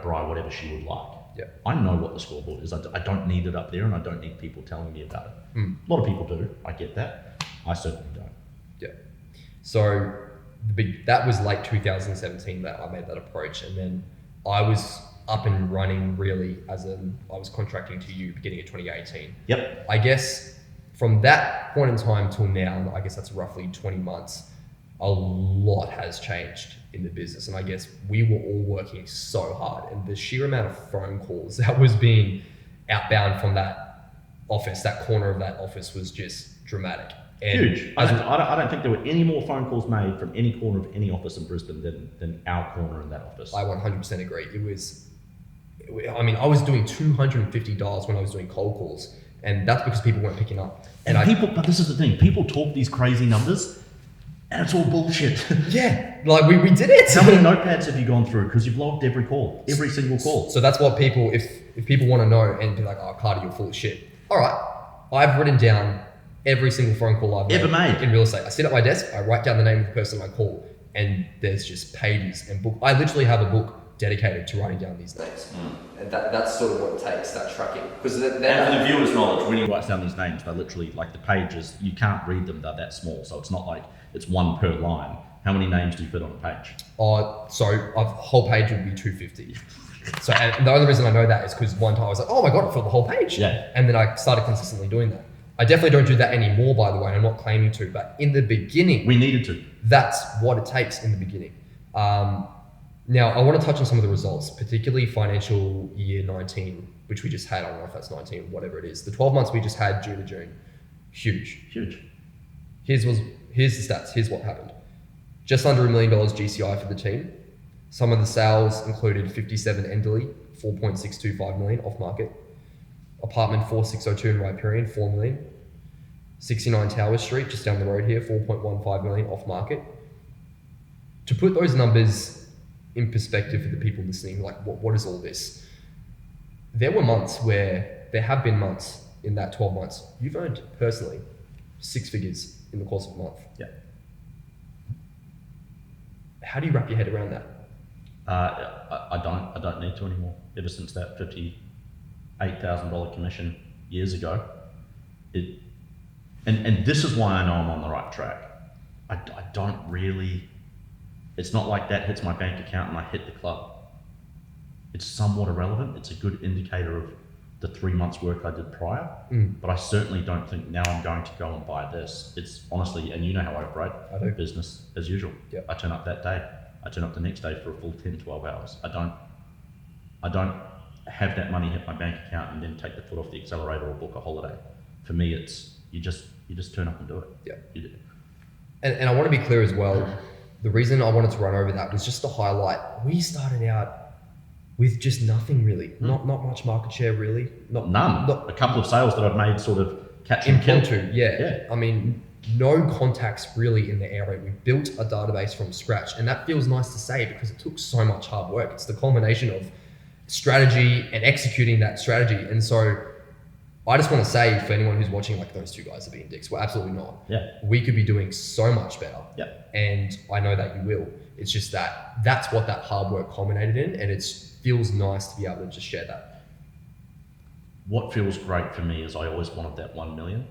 [SPEAKER 2] Bri whatever she would like.
[SPEAKER 1] Yeah.
[SPEAKER 2] I know what the scoreboard is. I don't need it up there, and I don't need people telling me about it. A lot of people do. I get that. I certainly don't.
[SPEAKER 1] Yeah. So that was late 2017 that I made that approach, and then I was up and running really I was contracting to you beginning of 2018.
[SPEAKER 2] Yep.
[SPEAKER 1] I guess from that point in time till now, I guess that's roughly 20 months, a lot has changed in the business. And I guess we were all working so hard, and the sheer amount of phone calls that was being outbound from that office, that corner of that office, was just dramatic. And
[SPEAKER 2] huge. I don't think there were any more phone calls made from any corner of any office in Brisbane than our corner in that office.
[SPEAKER 1] I 100% agree. I was doing 250 dials when I was doing cold calls, and that's because people weren't picking up.
[SPEAKER 2] But this is the thing, people talk these crazy numbers, and it's all bullshit.
[SPEAKER 1] Yeah, like we did it.
[SPEAKER 2] How many notepads have you gone through? Because you've logged every call, every single call.
[SPEAKER 1] So that's what people, if people want to know and be like, oh, Carter, you're full of shit. All right, I've written down every single phone call I've
[SPEAKER 2] ever made
[SPEAKER 1] in real estate. I sit at my desk, I write down the name of the person I call, and there's just pages and book. I literally have a book dedicated to writing down these names. And that's sort of what it takes, that tracking. Because
[SPEAKER 2] and for the viewer's knowledge, when he writes down these names, they're literally like the pages, you can't read them, they're that small. So it's not like it's one per line. How many names do you fit on a page?
[SPEAKER 1] So a whole page would be 250. So, and the only reason I know that is because one time I was like, oh my God, I filled the whole page.
[SPEAKER 2] Yeah.
[SPEAKER 1] And then I started consistently doing that. I definitely don't do that anymore, by the way, and I'm not claiming to, but in the beginning,
[SPEAKER 2] we needed to.
[SPEAKER 1] That's what it takes in the beginning. Now, I want to touch on some of the results, particularly financial year 19, which we just had. I don't know if that's 19, whatever it is. The 12 months we just had June to June, huge. Here's the stats. Here's what happened. Just under $1 million GCI for the team. Some of the sales included 57 Enderley, 4.625 million off market. Apartment 4602 in Riparian, 4 million. 69 Tower Street, just down the road here, 4.15 million off market. To put those numbers in perspective for the people listening, like what is all this? There have been months in that 12 months, you've earned personally 6 figures in the course of a month.
[SPEAKER 2] Yeah.
[SPEAKER 1] How do you wrap your head around that?
[SPEAKER 2] I don't need to anymore. Ever since that $58,000 commission years ago, and this is why I know I'm on the right track. I don't really. It's not like that hits my bank account and I hit the club. It's somewhat irrelevant. It's a good indicator of the 3 months work I did prior, but I certainly don't think now I'm going to go and buy this. It's honestly, and you know how I operate,
[SPEAKER 1] I do.
[SPEAKER 2] Business as usual.
[SPEAKER 1] Yep.
[SPEAKER 2] I turn up that day. I turn up the next day for a full 10, 12 hours. I don't have that money hit my bank account and then take the foot off the accelerator or book a holiday. For me, it's, you just turn up and do it.
[SPEAKER 1] Yeah.
[SPEAKER 2] You do.
[SPEAKER 1] And I want to be clear as well. The reason I wanted to run over that was just to highlight, we started out with just nothing really, not much market share really.
[SPEAKER 2] None. A couple of sales that I've made sort of catch and kill.
[SPEAKER 1] Yeah. I mean, no contacts really in the area. We built a database from scratch, and that feels nice to say because it took so much hard work. It's the culmination of strategy and executing that strategy. And so I just want to say for anyone who's watching, like, those two guys are being dicks. We're absolutely not.
[SPEAKER 2] Yeah.
[SPEAKER 1] We could be doing so much better.
[SPEAKER 2] Yeah.
[SPEAKER 1] And I know that you will. It's just that's what that hard work culminated in, and it feels nice to be able to just share that.
[SPEAKER 2] What feels great for me is I always wanted that 1 million.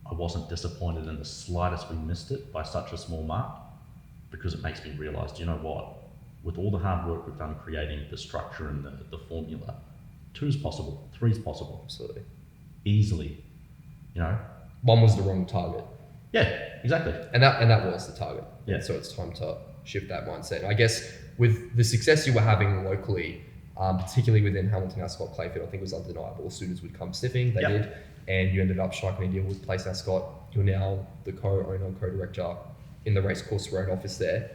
[SPEAKER 2] I wasn't disappointed in the slightest we missed it by such a small mark, because it makes me realize, you know what? With all the hard work we've done creating the structure and the formula, 2 is possible, 3 is possible.
[SPEAKER 1] Absolutely.
[SPEAKER 2] Easily, you know.
[SPEAKER 1] 1 was the wrong target.
[SPEAKER 2] Yeah, exactly.
[SPEAKER 1] And that was the target.
[SPEAKER 2] Yeah.
[SPEAKER 1] So it's time to shift that mindset. And I guess with the success you were having locally, particularly within Hamilton, Ascot, Clayfield, I think it was undeniable. Suitors would come sniffing, they did, and you ended up striking a deal with Place Ascot. You're now the co-owner and co-director in the Racecourse Road office there.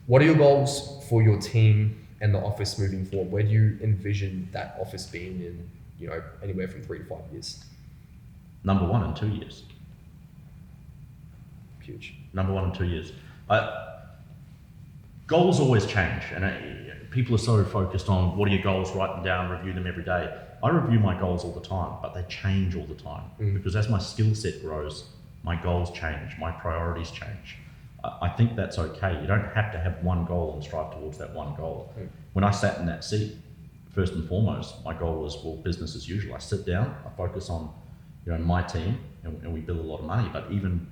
[SPEAKER 1] What are your goals for your team and the office moving forward? Where do you envision that office being in, anywhere from 3 to 5 years?
[SPEAKER 2] Number one in 2 years.
[SPEAKER 1] Huge.
[SPEAKER 2] Number one in 2 years. Goals always change, and people are so focused on what are your goals, write them down, review them every day. I review my goals all the time, but they change all the time because as my skill set grows, my goals change, my priorities change. I think that's okay. You don't have to have one goal and strive towards that one goal. When I sat in that seat, first and foremost, my goal was, business as usual. I sit down, I focus on, my team, and we build a lot of money. But even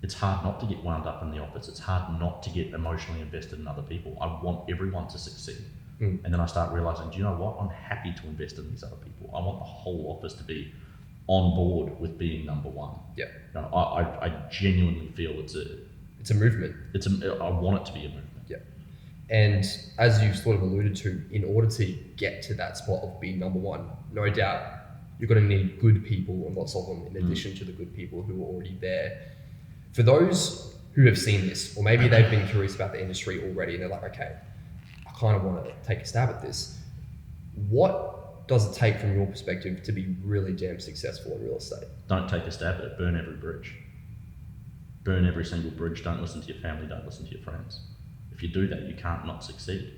[SPEAKER 2] it's hard not to get wound up in the office. It's hard not to get emotionally invested in other people. I want everyone to succeed. And then I start realizing, do you know what? I'm happy to invest in these other people. I want the whole office to be on board with being number one.
[SPEAKER 1] Yeah.
[SPEAKER 2] I genuinely feel it's
[SPEAKER 1] a movement.
[SPEAKER 2] I want it to be a movement.
[SPEAKER 1] Yeah. And as you sort of alluded to, in order to get to that spot of being number one, no doubt you're going to need good people, and lots of them, in addition to the good people who are already there. For those who have seen this, or maybe they've been curious about the industry already, and they're like, okay, I kind of want to take a stab at this. What does it take from your perspective to be really damn successful in real estate?
[SPEAKER 2] Don't take a stab at it. Burn every bridge. Burn every single bridge. Don't listen to your family. Don't listen to your friends. If you do that, you can't not succeed.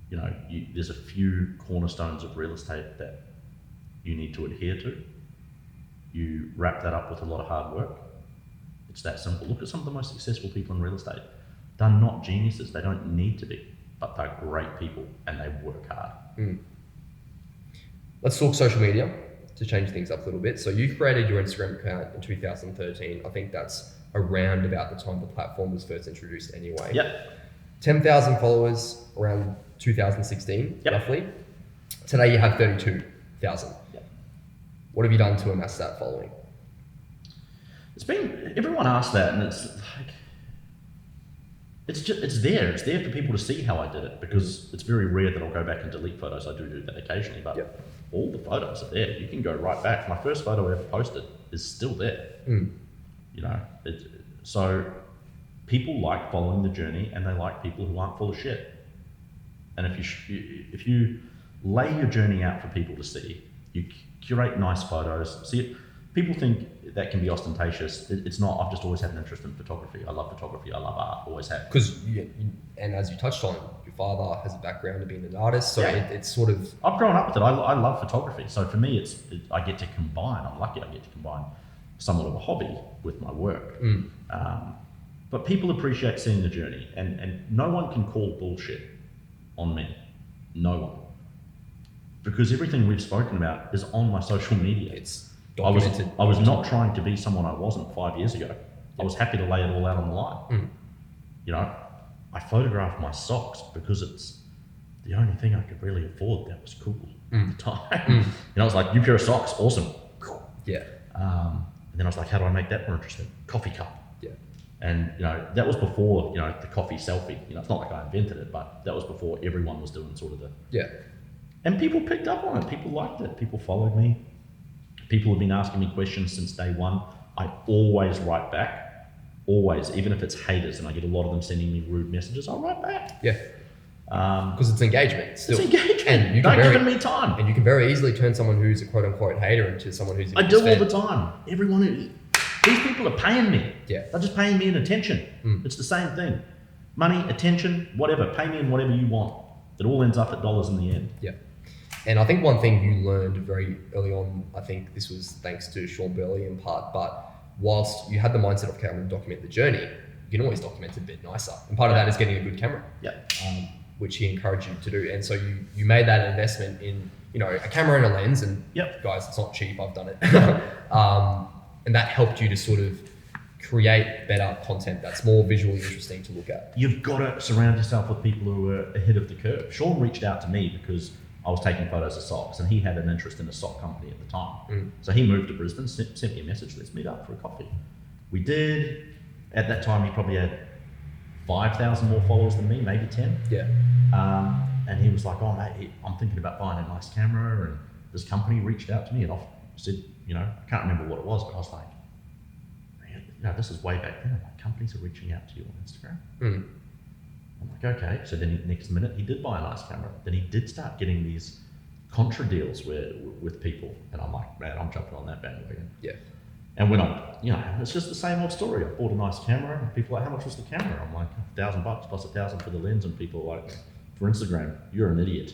[SPEAKER 2] There's a few cornerstones of real estate that you need to adhere to. You wrap that up with a lot of hard work. It's that simple. Look at some of the most successful people in real estate. They're not geniuses. They don't need to be, but they're great people and they work hard.
[SPEAKER 1] Let's talk social media to change things up a little bit. So you created your Instagram account in 2013. I think that's around about the time the platform was first introduced anyway.
[SPEAKER 2] Yep.
[SPEAKER 1] 10,000 followers around 2016, roughly. Today you have 32,000.
[SPEAKER 2] Yep.
[SPEAKER 1] What have you done to amass that following?
[SPEAKER 2] Everyone asks that, and it's like, it's there for people to see how I did it, because it's very rare that I'll go back and delete photos. I do that occasionally, but all the photos are there. You can go right back. My first photo I ever posted is still there. So people like following the journey, and they like people who aren't full of shit. And if you lay your journey out for people to see, you curate nice photos. See, people think that can be ostentatious. It's not. I've just always had an interest in photography. I love photography. I love art. Always have.
[SPEAKER 1] Because, and as you touched on, your father has a background of being an artist, so it's sort of.
[SPEAKER 2] I've grown up with it. I love photography. So for me, I get to combine. I'm lucky. I get to combine somewhat of a hobby with my work. But people appreciate seeing the journey, and no one can call bullshit on me. No one. Because everything we've spoken about is on my social media.
[SPEAKER 1] It's documented.
[SPEAKER 2] I was not trying to be someone I wasn't 5 years ago. I was happy to lay it all out on the line. I photographed my socks because it's the only thing I could really afford that was cool at the time. I was like, new pair of socks, awesome.
[SPEAKER 1] Yeah.
[SPEAKER 2] And then I was like, how do I make that more interesting? Coffee cup.
[SPEAKER 1] Yeah.
[SPEAKER 2] And that was before the coffee selfie. It's not like I invented it, but that was before everyone was doing sort of the.
[SPEAKER 1] Yeah.
[SPEAKER 2] And people picked up on it. People liked it. People followed me. People have been asking me questions since day one. I always write back. Always, even if it's haters, and I get a lot of them sending me rude messages, I'll write back.
[SPEAKER 1] Yeah. Because it's engagement. Still.
[SPEAKER 2] It's engagement.
[SPEAKER 1] And you
[SPEAKER 2] Don't
[SPEAKER 1] can
[SPEAKER 2] give me time.
[SPEAKER 1] And you can very easily turn someone who's a quote unquote hater into someone who's.
[SPEAKER 2] I do all the time. These people are paying me.
[SPEAKER 1] Yeah.
[SPEAKER 2] They're just paying me in attention. It's the same thing. Money, attention, whatever. Pay me in whatever you want. It all ends up at dollars in the end. Yeah.
[SPEAKER 1] And I think one thing you learned very early on, I think this was thanks to Sean Burley in part, but whilst you had the mindset of, okay, I'm going to document the journey, you can always document it a bit nicer. And part of that is getting a good camera, which he encouraged you to do. And so you made that investment in, a camera and a lens, and guys, it's not cheap, I've done it. And that helped you to sort of create better content that's more visually interesting to look at.
[SPEAKER 2] You've got to surround yourself with people who are ahead of the curve. Sean reached out to me because I was taking photos of socks, and he had an interest in a sock company at the time. So he moved to Brisbane, sent me a message, let's meet up for a coffee. We did. At that time, he probably had 5,000 more followers than me, maybe 10.
[SPEAKER 1] Yeah.
[SPEAKER 2] And he was like, oh mate, I'm thinking about buying a nice camera, and this company reached out to me, and I said, I can't remember what it was, but I was like, this is way back then. Like, companies are reaching out to you on Instagram. I'm like, okay. So then next minute he did buy a nice camera. Then he did start getting these contra deals with people. And I'm like, man, I'm jumping on that bandwagon.
[SPEAKER 1] Yeah.
[SPEAKER 2] And when it's just the same old story. I bought a nice camera and people are like, how much was the camera? I'm like, $1,000 plus $1,000 for the lens. And people are like, for Instagram, you're an idiot.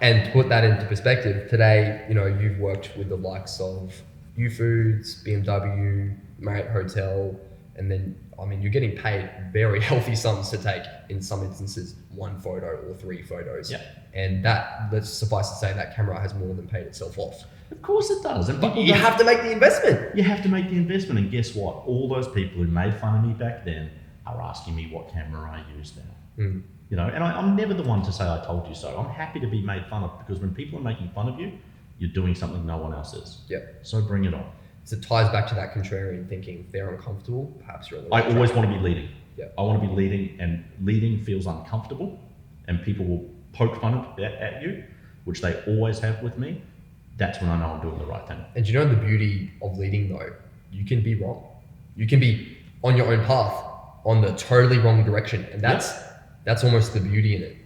[SPEAKER 1] And to put that into perspective, today, you've worked with the likes of U-Foods, BMW, Marriott Hotel, and then, you're getting paid very healthy sums to take, in some instances, 1 photo or 3 photos.
[SPEAKER 2] Yeah.
[SPEAKER 1] And that, let's suffice to say, that camera has more than paid itself off.
[SPEAKER 2] Of course it does. And
[SPEAKER 1] But you have to make the investment.
[SPEAKER 2] You have to make the investment. And guess what? All those people who made fun of me back then are asking me what camera I use now. And I'm never the one to say I told you so. I'm happy to be made fun of, because when people are making fun of you, you're doing something no one else is.
[SPEAKER 1] Yeah.
[SPEAKER 2] So bring it on.
[SPEAKER 1] So it ties back to that contrarian thinking. If they're uncomfortable, perhaps you're on the right
[SPEAKER 2] I always
[SPEAKER 1] track.
[SPEAKER 2] want to be leading.
[SPEAKER 1] Yeah.
[SPEAKER 2] I want to be leading, and leading feels uncomfortable, and people will poke fun at you, which they always have with me. That's when I know I'm doing the right thing.
[SPEAKER 1] And the beauty of leading, though, you can be wrong. You can be on your own path, on the totally wrong direction, and that's almost the beauty in it.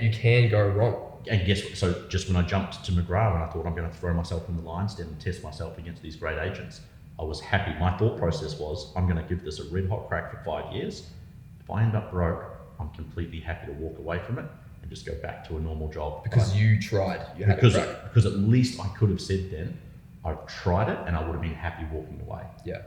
[SPEAKER 1] You can go wrong.
[SPEAKER 2] And guess what? So just when I jumped to McGrath and I thought I'm going to throw myself in the lion's den and test myself against these great agents, I was happy. My thought process was, I'm going to give this a red hot crack for 5 years. If I end up broke, I'm completely happy to walk away from it and just go back to a normal job.
[SPEAKER 1] Because you tried. You had a crack.
[SPEAKER 2] Because at least I could have said then, I've tried it, and I would have been happy walking away.
[SPEAKER 1] Yeah.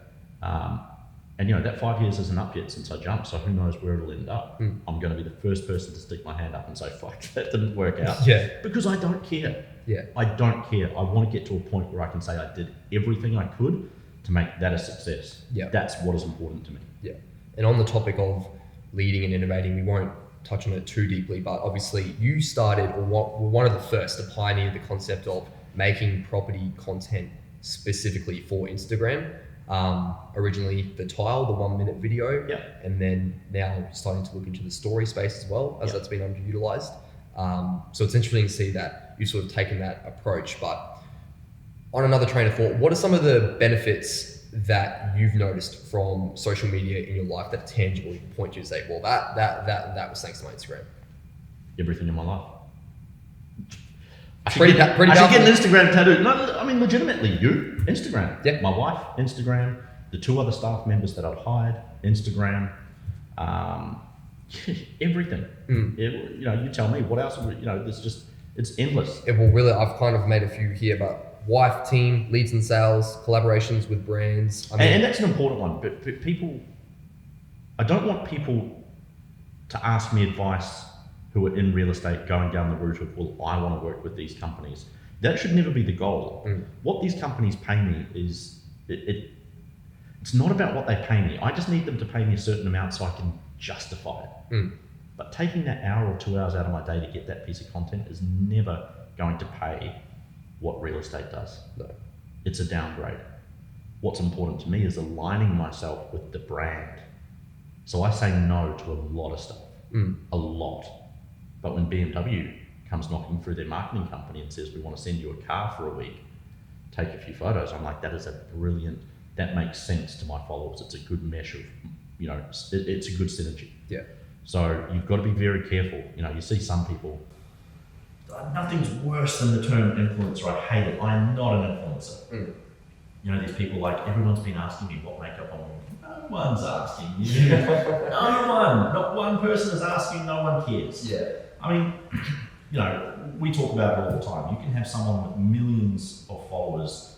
[SPEAKER 2] And that 5 years isn't up yet since I jumped, so who knows where it'll end up. I'm going to be the first person to stick my hand up and say, fuck, that didn't work out.
[SPEAKER 1] Yeah.
[SPEAKER 2] Because I don't care.
[SPEAKER 1] Yeah.
[SPEAKER 2] I don't care. I want to get to a point where I can say I did everything I could to make that a success.
[SPEAKER 1] Yeah.
[SPEAKER 2] That's what is important to me.
[SPEAKER 1] Yeah. And on the topic of leading and innovating, we won't touch on it too deeply, but obviously you started, or were one of the first to pioneer the concept of making property content specifically for Instagram. Originally the tile, the 1 minute video, and then now starting to look into the story space as well, as that's been underutilized. So it's interesting to see that you've sort of taken that approach. But on another train of thought, what are some of the benefits that you've noticed from social media in your life that tangibly point to say, well, that was thanks to my Instagram?
[SPEAKER 2] Everything in my life. I
[SPEAKER 1] Pretty
[SPEAKER 2] should get
[SPEAKER 1] powerful.
[SPEAKER 2] an Instagram tattoo. No, I mean, legitimately, Instagram.
[SPEAKER 1] Yeah.
[SPEAKER 2] My wife, Instagram. The 2 other staff members that I've hired, Instagram. Everything. You tell me what else. It's endless.
[SPEAKER 1] It will really. I've kind of made a few here, but wife, team, leads and sales, collaborations with brands.
[SPEAKER 2] And that's an important one. But people, I don't want people to ask me advice who are in real estate going down the route of, well, I want to work with these companies. That should never be the goal. What these companies pay me is, it's not about what they pay me. I just need them to pay me a certain amount so I can justify it. But taking that hour or 2 hours out of my day to get that piece of content is never going to pay what real estate does.
[SPEAKER 1] No.
[SPEAKER 2] It's a downgrade. What's important to me is aligning myself with the brand. So I say no to a lot of stuff, a lot. But when BMW comes knocking through their marketing company and says, we want to send you a car for a week, take a few photos, I'm like, that is a brilliant, that makes sense to my followers. It's a good mesh of, it's a good synergy.
[SPEAKER 1] Yeah.
[SPEAKER 2] So you've got to be very careful. You see some people, nothing's worse than the term influencer. I hate it. I'm not an influencer. These people, like, everyone's been asking me what makeup I'm wearing. No one's asking you. No one. Not one person is asking. No one cares.
[SPEAKER 1] Yeah.
[SPEAKER 2] I mean, we talk about it all the time. You can have someone with millions of followers,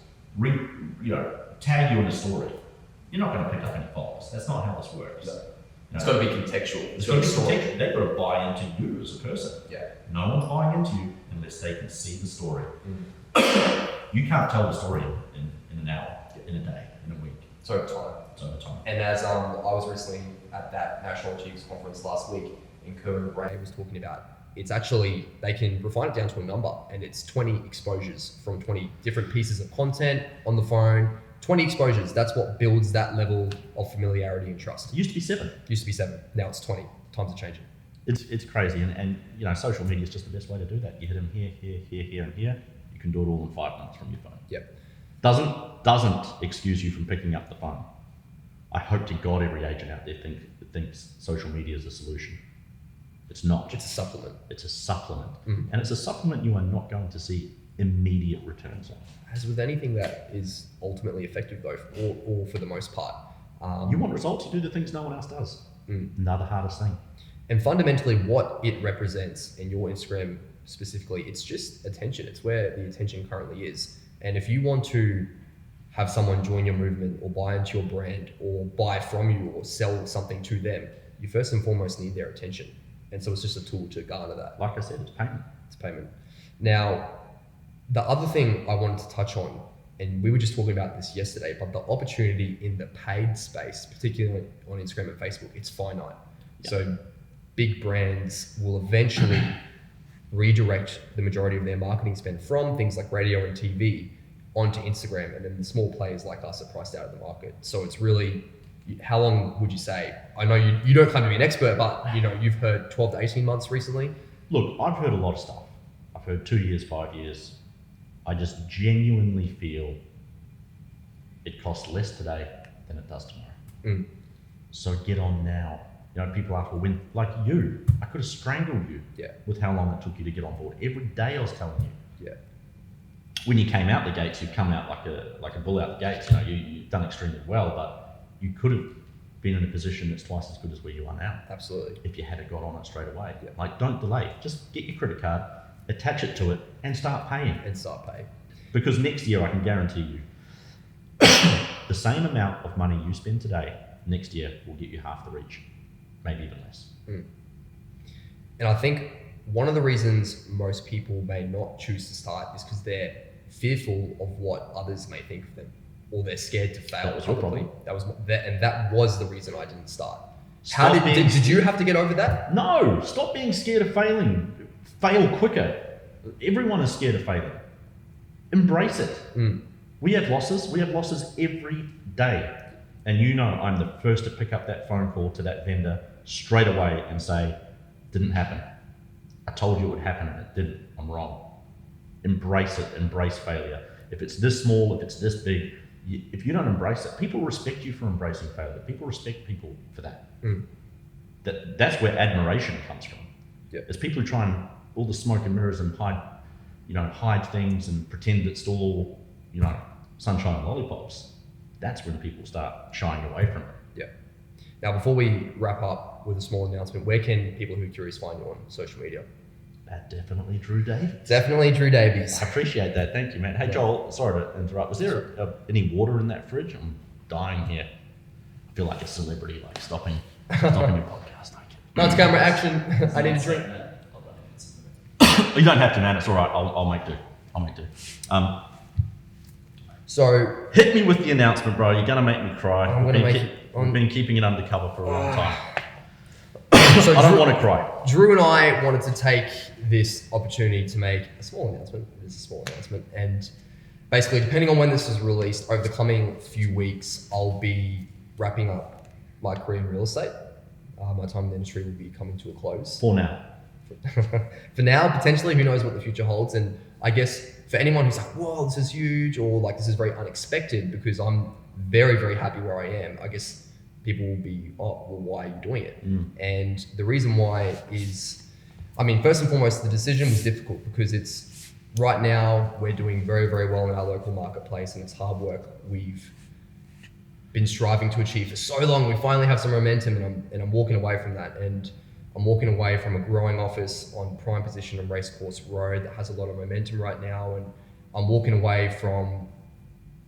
[SPEAKER 2] tag you in a story. You're not going to pick up any followers. That's not how this works.
[SPEAKER 1] No. It's got to be contextual.
[SPEAKER 2] It's got to be contextual. They've got to buy into you as a person.
[SPEAKER 1] Yeah.
[SPEAKER 2] No one's buying into you unless they can see the story. You can't tell the story in an hour, in a day, in a week.
[SPEAKER 1] It's over time.
[SPEAKER 2] It's over time.
[SPEAKER 1] And as I was recently at that National Chiefs conference last week, and Kerwin Ray was talking about, it's actually, they can refine it down to a number, and it's 20 exposures from 20 different pieces of content on the phone. 20 exposures, that's what builds that level of familiarity and trust.
[SPEAKER 2] It used to be 7.
[SPEAKER 1] Used to be 7, now it's 20. Times are changing.
[SPEAKER 2] It's crazy, and social media is just the best way to do that. You hit them here, and here. You can do it all in 5 minutes from your phone.
[SPEAKER 1] Yep.
[SPEAKER 2] Doesn't excuse you from picking up the phone. I hope to God every agent out there thinks social media is a solution. It's not.
[SPEAKER 1] It's a supplement.
[SPEAKER 2] It's a supplement. And it's a supplement you are not going to see immediate returns on.
[SPEAKER 1] As with anything that is ultimately effective though, or for the most part.
[SPEAKER 2] You want results, you do the things no one else does. Another hardest thing.
[SPEAKER 1] And fundamentally what it represents in your Instagram specifically, it's just attention. It's where the attention currently is. And if you want to have someone join your movement or buy into your brand or buy from you or sell something to them, you first and foremost need their attention. And so it's just a tool to garner that.
[SPEAKER 2] Like I said, it's payment.
[SPEAKER 1] It's payment. Now, the other thing I wanted to touch on, and we were just talking about this yesterday, but the opportunity in the paid space, particularly on Instagram and Facebook, it's finite. Yep. So big brands will eventually redirect the majority of their marketing spend from things like radio and TV onto Instagram, and then the small players like us are priced out of the market. So it's really, how long would you say? I know you don't claim to be an expert, but you've heard 12 to 18 months recently.
[SPEAKER 2] Look, I've heard a lot of stuff. I've heard 2 years, 5 years. I just genuinely feel it costs less today than it does tomorrow. So get on now. People ask, well, when, like you, I could have strangled you with how long it took you to get on board. Every day I was telling you.
[SPEAKER 1] Yeah.
[SPEAKER 2] When you came out the gates, you come out like a bull out the gates. You've done extremely well, but you could have been in a position that's twice as good as where you are now.
[SPEAKER 1] Absolutely.
[SPEAKER 2] If you had got on it straight away. Yeah. Like, don't delay. Just get your credit card, attach it to it, and start paying. Because next year, I can guarantee you, the same amount of money you spend today, next year will get you half the reach, maybe even less.
[SPEAKER 1] And I think one of the reasons most people may not choose to start is because they're fearful of what others may think of them, or they're scared to fail.
[SPEAKER 2] That was your problem.
[SPEAKER 1] That was the reason I didn't start. Did you have to get over that?
[SPEAKER 2] No, stop being scared of failing. Fail quicker. Everyone is scared of failing. Embrace it. We have losses every day. And I'm the first to pick up that phone call to that vendor straight away and say, didn't happen. I told you it would happen and it didn't. I'm wrong. Embrace it. Embrace failure. If it's this small, if it's this big, if you don't embrace it, people respect you for embracing failure. People respect people for that. That's where admiration comes from.
[SPEAKER 1] Yeah.
[SPEAKER 2] It's people who try and all the smoke and mirrors and hide things and pretend it's still all, sunshine and lollipops. That's when people start shying away from it.
[SPEAKER 1] Yeah. Now, before we wrap up with a small announcement, where can people who are curious find you on social media?
[SPEAKER 2] Definitely Drew Davies.
[SPEAKER 1] Definitely Drew Davies.
[SPEAKER 2] I appreciate that. Thank you, man. Hey, Joel, sorry to interrupt. Was there any water in that fridge? I'm dying here. I feel like a celebrity, like stopping your podcast.
[SPEAKER 1] No, it's camera action. I need a drink.
[SPEAKER 2] You don't have to, man. It's all right. I'll make do.
[SPEAKER 1] So
[SPEAKER 2] hit me with the announcement, bro. You're gonna make me cry.
[SPEAKER 1] We've
[SPEAKER 2] been keeping it undercover for a long time. So I don't want to cry.
[SPEAKER 1] Drew and I wanted to take this opportunity to make a small announcement. It is a small announcement, and basically, depending on when this is released, over the coming few weeks, I'll be wrapping up my career in real estate. My time in the industry will be coming to a close.
[SPEAKER 2] For now.
[SPEAKER 1] For now, potentially, who knows what the future holds. And I guess for anyone who's like, whoa, this is huge, or like, this is very unexpected, because I'm very, very happy where I am, I guess people will be, oh, well, why are you doing it? And the reason why is, first and foremost, the decision was difficult because it's right now we're doing very, very well in our local marketplace, and it's hard work we've been striving to achieve for so long. We finally have some momentum, and I'm walking away from that. And I'm walking away from a growing office on prime position on Racecourse Road that has a lot of momentum right now. And I'm walking away from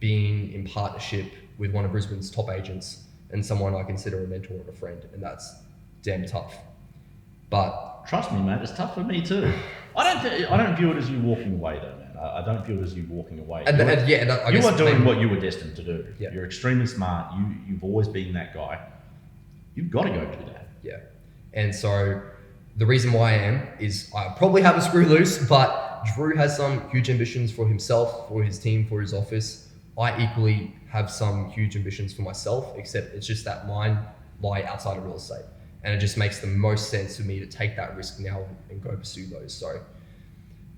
[SPEAKER 1] being in partnership with one of Brisbane's top agents and someone I consider a mentor and a friend. And that's damn tough. But
[SPEAKER 2] trust me, mate, it's tough for me too. I don't view it as you walking away though, man. I don't view it as you walking away.
[SPEAKER 1] You
[SPEAKER 2] are doing what you were destined to do.
[SPEAKER 1] Yeah.
[SPEAKER 2] You're extremely smart. You've always been that guy. You've got to go do that.
[SPEAKER 1] Yeah. And so the reason why I am is I probably have a screw loose, but Drew has some huge ambitions for himself, for his team, for his office. I equally have some huge ambitions for myself, except it's just that mine lie outside of real estate. And it just makes the most sense for me to take that risk now and go pursue those. So,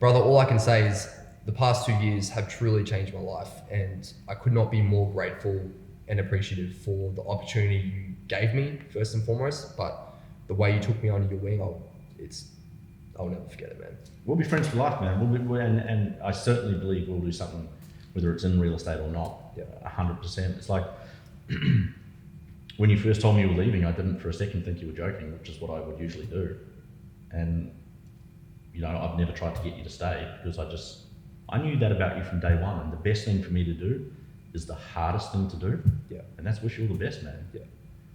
[SPEAKER 1] brother, all I can say is the past 2 years have truly changed my life, and I could not be more grateful and appreciative for the opportunity you gave me first and foremost, but the way you took me under your wing, I'll never forget it, man.
[SPEAKER 2] We'll be friends for life, man. And I certainly believe we'll do something, whether it's in real estate or not.
[SPEAKER 1] Yeah.
[SPEAKER 2] 100%. It's like when you first told me you were leaving, I didn't for a second think you were joking, which is what I would usually do. And I've never tried to get you to stay because I knew that about you from day one. And the best thing for me to do is the hardest thing to do.
[SPEAKER 1] Yeah.
[SPEAKER 2] And that's wish you all the best, man.
[SPEAKER 1] Yeah.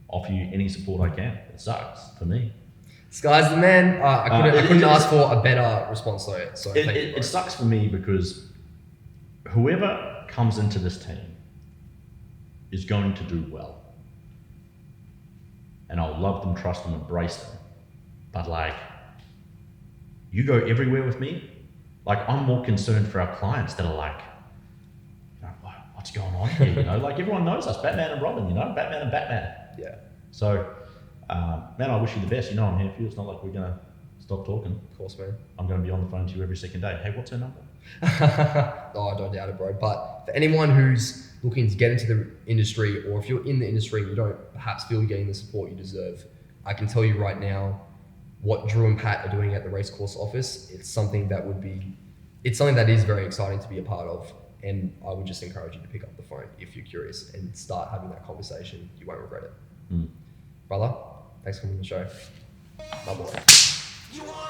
[SPEAKER 2] Offer you any support I can. It sucks for me.
[SPEAKER 1] Sky's the man. I couldn't ask for a better response though. So thank you, bro.
[SPEAKER 2] It sucks for me because whoever comes into this team is going to do well. And I'll love them, trust them, embrace them. But you go everywhere with me. I'm more concerned for our clients that are what's going on here? Everyone knows us, Batman and Robin, Batman and Batman.
[SPEAKER 1] Yeah.
[SPEAKER 2] So, man, I wish you the best. I'm here for you. It's not like we're going to stop talking.
[SPEAKER 1] Of course, man.
[SPEAKER 2] I'm going to be on the phone to you every second day. Hey, what's her number?
[SPEAKER 1] Oh, I don't doubt it, bro. But for anyone who's looking to get into the industry, or if you're in the industry and you don't perhaps feel you're getting the support you deserve, I can tell you right now what Drew and Pat are doing at the racecourse office. It's something that is very exciting to be a part of. And I would just encourage you to pick up the phone if you're curious and start having that conversation. You won't regret it. Brother, thanks for coming on the show. My boy.